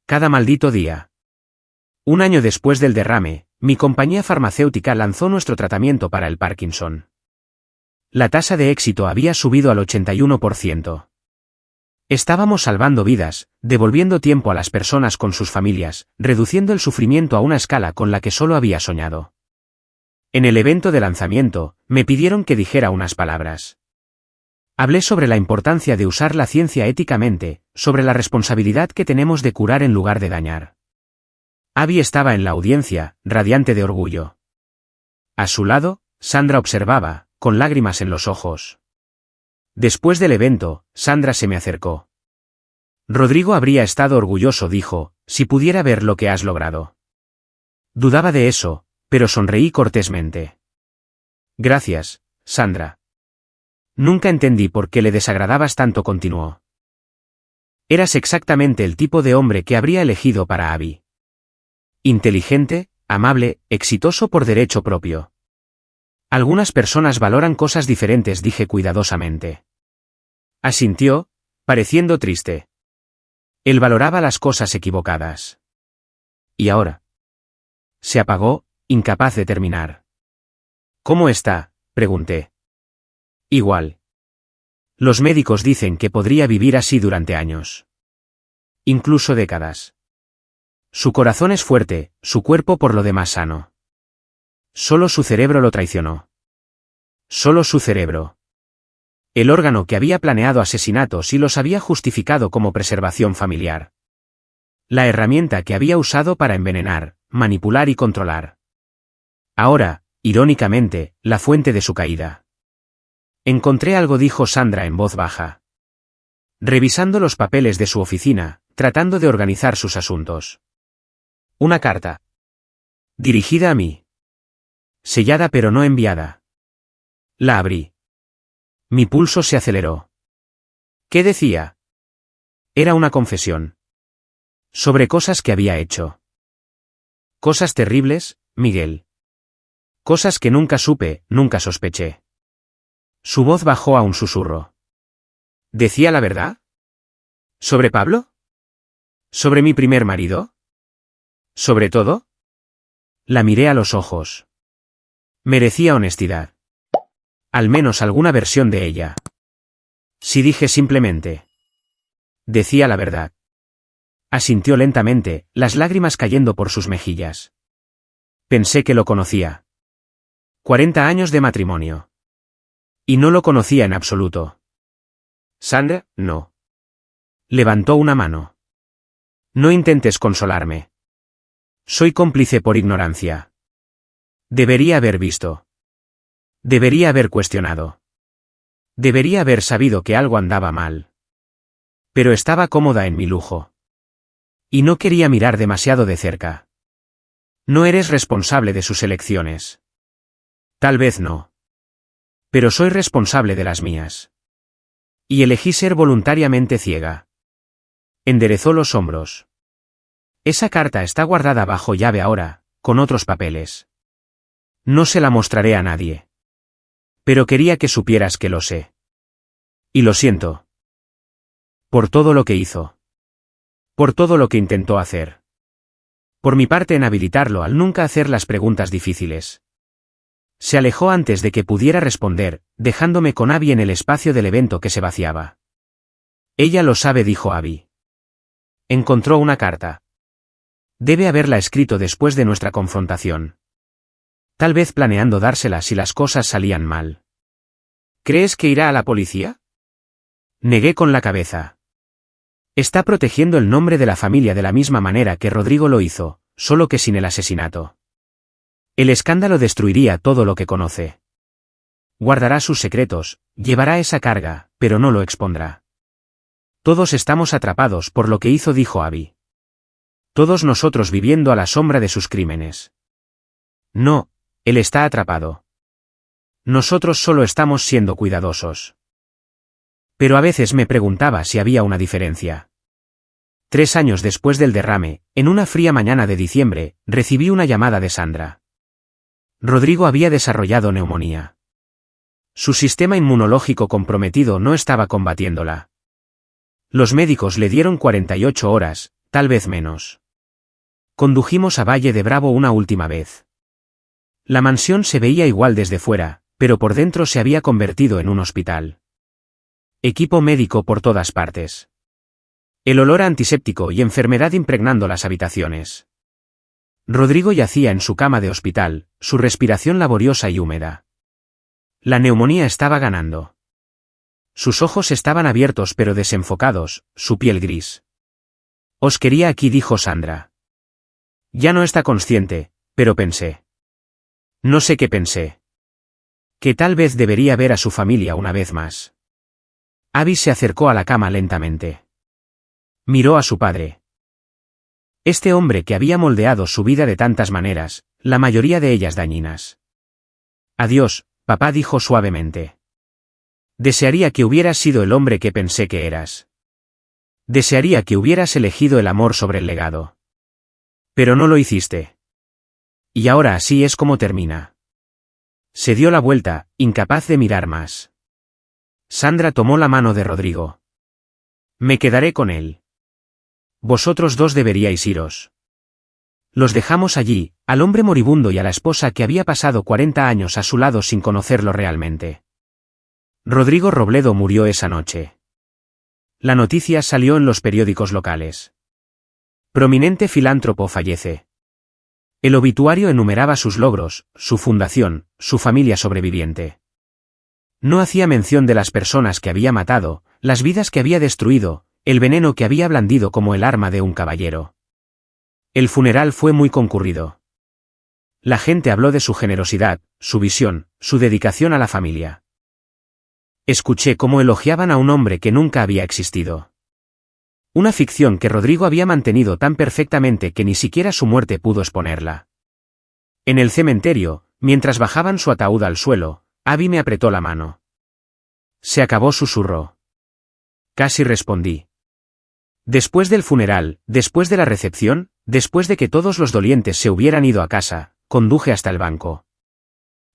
A: Cada maldito día. Un año después del derrame, mi compañía farmacéutica lanzó nuestro tratamiento para el Parkinson. La tasa de éxito había subido al 81%. Estábamos salvando vidas, devolviendo tiempo a las personas con sus familias, reduciendo el sufrimiento a una escala con la que solo había soñado. En el evento de lanzamiento, me pidieron que dijera unas palabras. Hablé sobre la importancia de usar la ciencia éticamente, sobre la responsabilidad que tenemos de curar en lugar de dañar. Abby estaba en la audiencia, radiante de orgullo. A su lado, Sandra observaba, con lágrimas en los ojos. Después del evento, Sandra se me acercó. Rodrigo habría estado orgulloso, dijo, si pudiera ver lo que has logrado. Dudaba de eso, pero sonreí cortésmente. Gracias, Sandra. Nunca entendí por qué le desagradabas tanto, continuó. Eras exactamente el tipo de hombre que habría elegido para Abby. Inteligente, amable, exitoso por derecho propio. Algunas personas valoran cosas diferentes, dije cuidadosamente. Asintió, pareciendo triste. Él valoraba las cosas equivocadas. ¿Y ahora? Se apagó, incapaz de terminar. ¿Cómo está?, pregunté. Igual. Los médicos dicen que podría vivir así durante años. Incluso décadas. Su corazón es fuerte, su cuerpo por lo demás sano. Solo su cerebro lo traicionó. Solo su cerebro. El órgano que había planeado asesinatos y los había justificado como preservación familiar. La herramienta que había usado para envenenar, manipular y controlar. Ahora, irónicamente, la fuente de su caída. Encontré algo, dijo Sandra en voz baja. Revisando los papeles de su oficina, tratando de organizar sus asuntos. Una carta. Dirigida a mí. Sellada pero no enviada. La abrí. Mi pulso se aceleró. ¿Qué decía? Era una confesión. Sobre cosas que había hecho. Cosas terribles, Miguel. Cosas que nunca supe, nunca sospeché. Su voz bajó a un susurro. ¿Decía la verdad? ¿Sobre Pablo? ¿Sobre mi primer marido? ¿Sobre todo? La miré a los ojos. Merecía honestidad. Al menos alguna versión de ella. Si dije simplemente. Decía la verdad. Asintió lentamente, las lágrimas cayendo por sus mejillas. Pensé que lo conocía. 40 años de matrimonio. Y no lo conocía en absoluto. Sandra, no. Levantó una mano. No intentes consolarme. Soy cómplice por ignorancia. Debería haber visto. Debería haber cuestionado. Debería haber sabido que algo andaba mal. Pero estaba cómoda en mi lujo. Y no quería mirar demasiado de cerca. No eres responsable de sus elecciones. Tal vez no. Pero soy responsable de las mías. Y elegí ser voluntariamente ciega. Enderezó los hombros. Esa carta está guardada bajo llave ahora, con otros papeles. No se la mostraré a nadie. Pero quería que supieras que lo sé. Y lo siento. Por todo lo que hizo. Por todo lo que intentó hacer. Por mi parte en habilitarlo al nunca hacer las preguntas difíciles. Se alejó antes de que pudiera responder, dejándome con Abby en el espacio del evento que se vaciaba. Ella lo sabe, dijo Abby. Encontró una carta. Debe haberla escrito después de nuestra confrontación. Tal vez planeando dársela si las cosas salían mal. ¿Crees que irá a la policía? Negué con la cabeza. Está protegiendo el nombre de la familia de la misma manera que Rodrigo lo hizo, solo que sin el asesinato. El escándalo destruiría todo lo que conoce. Guardará sus secretos, Llevará esa carga, pero no lo expondrá. Todos estamos atrapados por lo que hizo, dijo Abby. Todos nosotros viviendo a la sombra de sus crímenes. No, él está atrapado. Nosotros solo estamos siendo cuidadosos. Pero a veces me preguntaba si había una diferencia. 3 años después del derrame, en una fría mañana de diciembre, recibí una llamada de Sandra. Rodrigo había desarrollado neumonía. Su sistema inmunológico comprometido no estaba combatiéndola. Los médicos le dieron 48 horas, tal vez menos. Condujimos a Valle de Bravo una última vez. La mansión se veía igual desde fuera, pero por dentro se había convertido en un hospital. Equipo médico por todas partes. El olor a antiséptico y enfermedad impregnando las habitaciones. Rodrigo yacía en su cama de hospital, su respiración laboriosa y húmeda. La neumonía estaba ganando. Sus ojos estaban abiertos pero desenfocados, su piel gris. Os quería aquí, dijo Sandra. Ya no está consciente, pero pensé. No sé qué pensé. Que tal vez debería ver a su familia una vez más. Abby se acercó a la cama lentamente. Miró a su padre. Este hombre que había moldeado su vida de tantas maneras, la mayoría de ellas dañinas. Adiós, papá, dijo suavemente. Desearía que hubieras sido el hombre que pensé que eras. Desearía que hubieras elegido el amor sobre el legado. Pero no lo hiciste. Y ahora así es como termina. Se dio la vuelta, incapaz de mirar más. Sandra tomó la mano de Rodrigo. Me quedaré con él. Vosotros dos deberíais iros. Los dejamos allí, al hombre moribundo y a la esposa que había pasado 40 años a su lado sin conocerlo realmente. Rodrigo Robledo murió esa noche. La noticia salió en los periódicos locales. Prominente filántropo fallece. El obituario enumeraba sus logros, su fundación, su familia sobreviviente. No hacía mención de las personas que había matado, las vidas que había destruido, el veneno que había blandido como el arma de un caballero. El funeral fue muy concurrido. La gente habló de su generosidad, su visión, su dedicación a la familia. Escuché cómo elogiaban a un hombre que nunca había existido. Una ficción que Rodrigo había mantenido tan perfectamente que ni siquiera su muerte pudo exponerla. En el cementerio, mientras bajaban su ataúd al suelo, Abby me apretó la mano. Se acabó, susurró. Casi respondí. Después del funeral, después de la recepción, después de que todos los dolientes se hubieran ido a casa, conduje hasta el banco.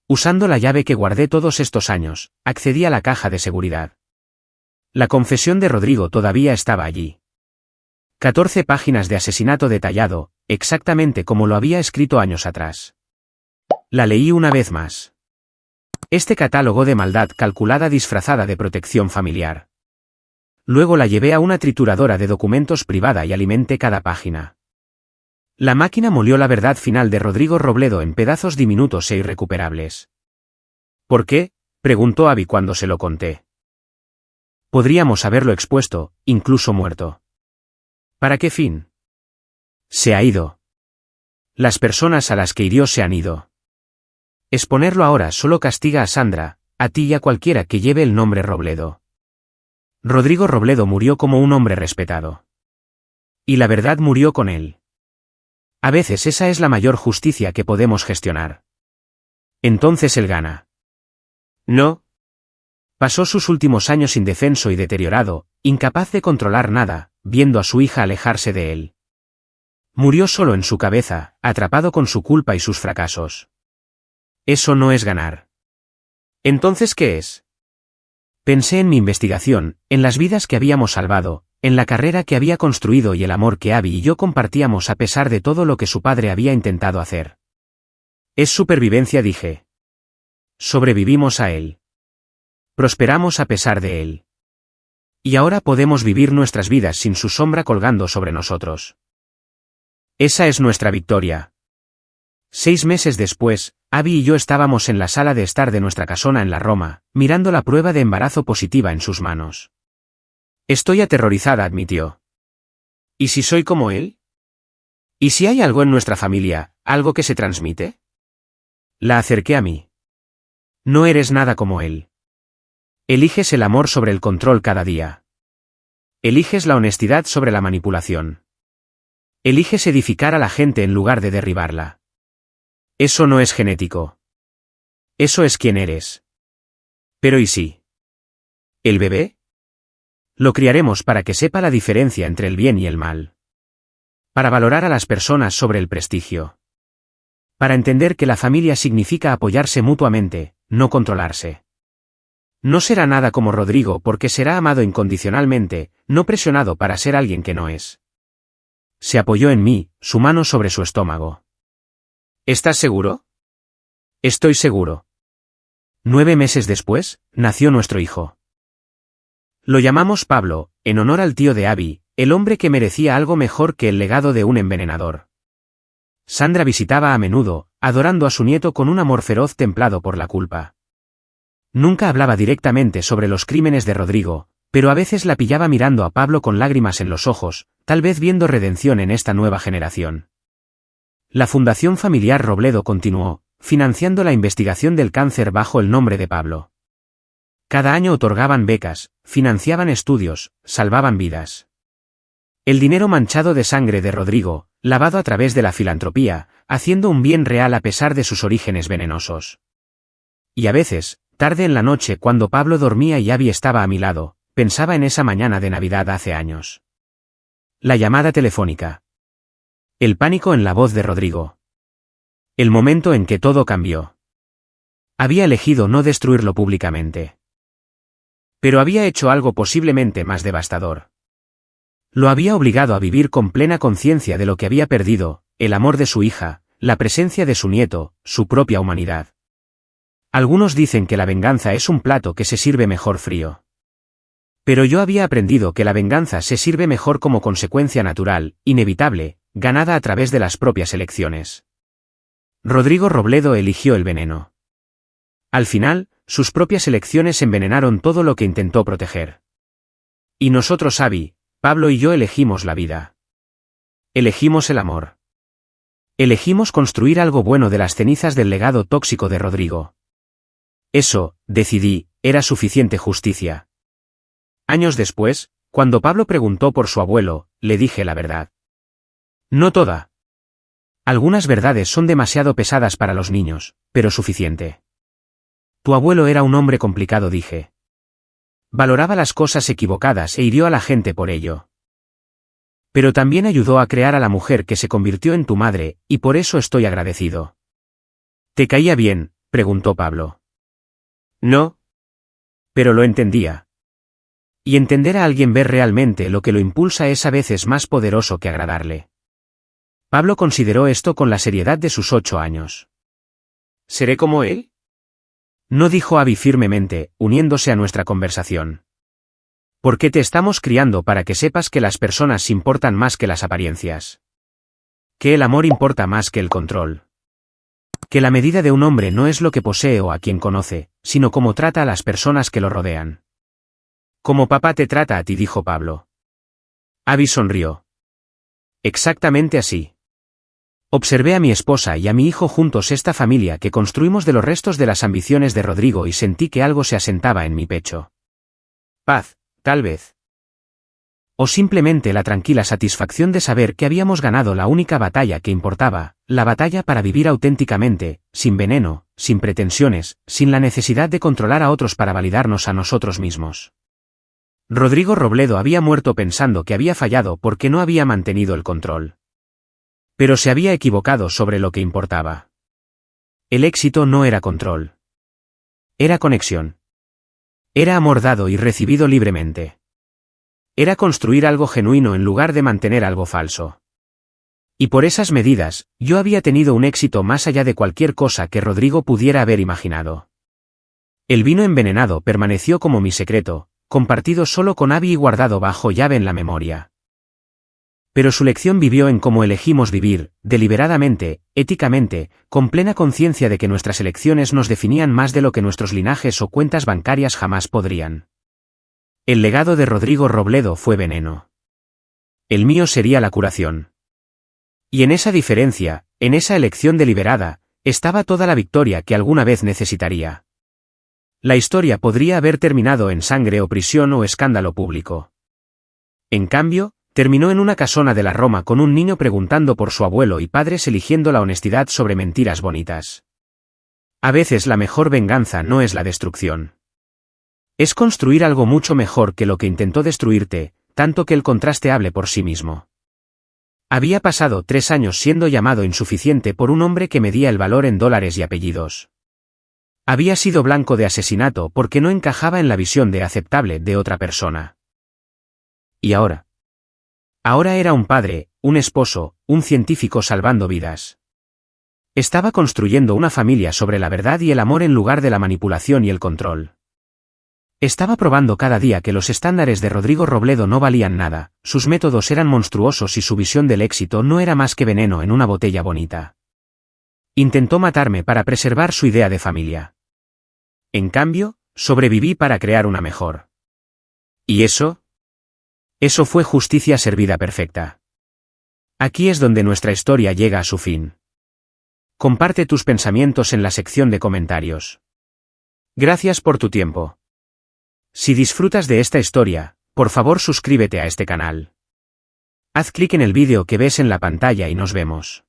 A: Usando la llave que guardé todos estos años, accedí a la caja de seguridad. La confesión de Rodrigo todavía estaba allí. 14 páginas de asesinato detallado, exactamente como lo había escrito años atrás. La leí una vez más. Este catálogo de maldad calculada disfrazada de protección familiar. Luego la llevé a una trituradora de documentos privada y alimenté cada página. La máquina molió la verdad final de Rodrigo Robledo en pedazos diminutos e irrecuperables. ¿Por qué?, preguntó Abby cuando se lo conté. Podríamos haberlo expuesto, incluso muerto. ¿Para qué fin? Se ha ido. Las personas a las que hirió se han ido. Exponerlo ahora solo castiga a Sandra, a ti y a cualquiera que lleve el nombre Robledo. Rodrigo Robledo murió como un hombre respetado. Y la verdad murió con él. A veces esa es la mayor justicia que podemos gestionar. Entonces él gana. No. Pasó sus últimos años indefenso y deteriorado, incapaz de controlar nada, viendo a su hija alejarse de él. Murió solo en su cabeza, atrapado con su culpa y sus fracasos. Eso no es ganar. ¿Entonces qué es? Pensé en mi investigación, en las vidas que habíamos salvado, en la carrera que había construido y el amor que Abby y yo compartíamos a pesar de todo lo que su padre había intentado hacer. Es supervivencia, dije. Sobrevivimos a él. Prosperamos a pesar de él. Y ahora podemos vivir nuestras vidas sin su sombra colgando sobre nosotros. Esa es nuestra victoria. 6 meses después, Abby y yo estábamos en la sala de estar de nuestra casona en la Roma, mirando la prueba de embarazo positiva en sus manos. Estoy aterrorizada, admitió. ¿Y si soy como él? ¿Y si hay algo en nuestra familia, algo que se transmite? La acerqué a mí. No eres nada como él. Eliges el amor sobre el control cada día. Eliges la honestidad sobre la manipulación. Eliges edificar a la gente en lugar de derribarla. Eso no es genético. Eso es quien eres. Pero ¿y sí? ¿El bebé? Lo criaremos para que sepa la diferencia entre el bien y el mal. Para valorar a las personas sobre el prestigio. Para entender que la familia significa apoyarse mutuamente, no controlarse. No será nada como Rodrigo porque será amado incondicionalmente, no presionado para ser alguien que no es. Se apoyó en mí, su mano sobre su estómago. ¿Estás seguro? Estoy seguro. 9 meses después, nació nuestro hijo. Lo llamamos Pablo, en honor al tío de Abby, el hombre que merecía algo mejor que el legado de un envenenador. Sandra visitaba a menudo, adorando a su nieto con un amor feroz templado por la culpa. Nunca hablaba directamente sobre los crímenes de Rodrigo, pero a veces la pillaba mirando a Pablo con lágrimas en los ojos, tal vez viendo redención en esta nueva generación. La Fundación Familiar Robledo continuó, financiando la investigación del cáncer bajo el nombre de Pablo. Cada año otorgaban becas, financiaban estudios, salvaban vidas. El dinero manchado de sangre de Rodrigo, lavado a través de la filantropía, haciendo un bien real a pesar de sus orígenes venenosos. Y a veces, tarde en la noche cuando Pablo dormía y Abby estaba a mi lado, pensaba en esa mañana de Navidad hace años. La llamada telefónica. El pánico en la voz de Rodrigo. El momento en que todo cambió. Había elegido no destruirlo públicamente. Pero había hecho algo posiblemente más devastador. Lo había obligado a vivir con plena conciencia de lo que había perdido, el amor de su hija, la presencia de su nieto, su propia humanidad. Algunos dicen que la venganza es un plato que se sirve mejor frío. Pero yo había aprendido que la venganza se sirve mejor como consecuencia natural, inevitable, ganada a través de las propias elecciones. Rodrigo Robledo eligió el veneno. Al final, sus propias elecciones envenenaron todo lo que intentó proteger. Y nosotros, Abby, Pablo y yo elegimos la vida. Elegimos el amor. Elegimos construir algo bueno de las cenizas del legado tóxico de Rodrigo. Eso, decidí, era suficiente justicia. Años después, cuando Pablo preguntó por su abuelo, le dije la verdad. No toda. Algunas verdades son demasiado pesadas para los niños, pero suficiente. Tu abuelo era un hombre complicado, dije. Valoraba las cosas equivocadas e hirió a la gente por ello. Pero también ayudó a crear a la mujer que se convirtió en tu madre, y por eso estoy agradecido. ¿Te caía bien?, preguntó Pablo. No. Pero lo entendía. Y entender a alguien ver realmente lo que lo impulsa es a veces más poderoso que agradarle. Pablo consideró esto con la seriedad de sus 8 años. ¿Seré como él? No, dijo Abby firmemente, uniéndose a nuestra conversación. Porque te estamos criando para que sepas que las personas importan más que las apariencias. Que el amor importa más que el control. Que la medida de un hombre no es lo que posee o a quien conoce, sino cómo trata a las personas que lo rodean. Como papá te trata a ti, dijo Pablo. Abby sonrió. Exactamente así. Observé a mi esposa y a mi hijo juntos, esta familia que construimos de los restos de las ambiciones de Rodrigo, y sentí que algo se asentaba en mi pecho. Paz, tal vez. O simplemente la tranquila satisfacción de saber que habíamos ganado la única batalla que importaba, la batalla para vivir auténticamente, sin veneno, sin pretensiones, sin la necesidad de controlar a otros para validarnos a nosotros mismos. Rodrigo Robledo había muerto pensando que había fallado porque no había mantenido el control. Pero se había equivocado sobre lo que importaba. El éxito no era control. Era conexión. Era amor dado y recibido libremente. Era construir algo genuino en lugar de mantener algo falso. Y por esas medidas, yo había tenido un éxito más allá de cualquier cosa que Rodrigo pudiera haber imaginado. El vino envenenado permaneció como mi secreto, compartido solo con Abby y guardado bajo llave en la memoria. Pero su lección vivió en cómo elegimos vivir, deliberadamente, éticamente, con plena conciencia de que nuestras elecciones nos definían más de lo que nuestros linajes o cuentas bancarias jamás podrían. El legado de Rodrigo Robledo fue veneno. El mío sería la curación. Y en esa diferencia, en esa elección deliberada, estaba toda la victoria que alguna vez necesitaría. La historia podría haber terminado en sangre o prisión o escándalo público. En cambio, terminó en una casona de la Roma con un niño preguntando por su abuelo y padres eligiendo la honestidad sobre mentiras bonitas. A veces la mejor venganza no es la destrucción. Es construir algo mucho mejor que lo que intentó destruirte, tanto que el contraste hable por sí mismo. Había pasado 3 años siendo llamado insuficiente por un hombre que medía el valor en dólares y apellidos. Había sido blanco de asesinato porque no encajaba en la visión de aceptable de otra persona. ¿Y ahora? Ahora era un padre, un esposo, un científico salvando vidas. Estaba construyendo una familia sobre la verdad y el amor en lugar de la manipulación y el control. Estaba probando cada día que los estándares de Rodrigo Robledo no valían nada, sus métodos eran monstruosos y su visión del éxito no era más que veneno en una botella bonita. Intentó matarme para preservar su idea de familia. En cambio, sobreviví para crear una mejor. ¿Y eso? Eso fue justicia servida perfecta. Aquí es donde nuestra historia llega a su fin. Comparte tus pensamientos en la sección de comentarios. Gracias por tu tiempo. Si disfrutas de esta historia, por favor suscríbete a este canal. Haz clic en el vídeo que ves en la pantalla y nos vemos.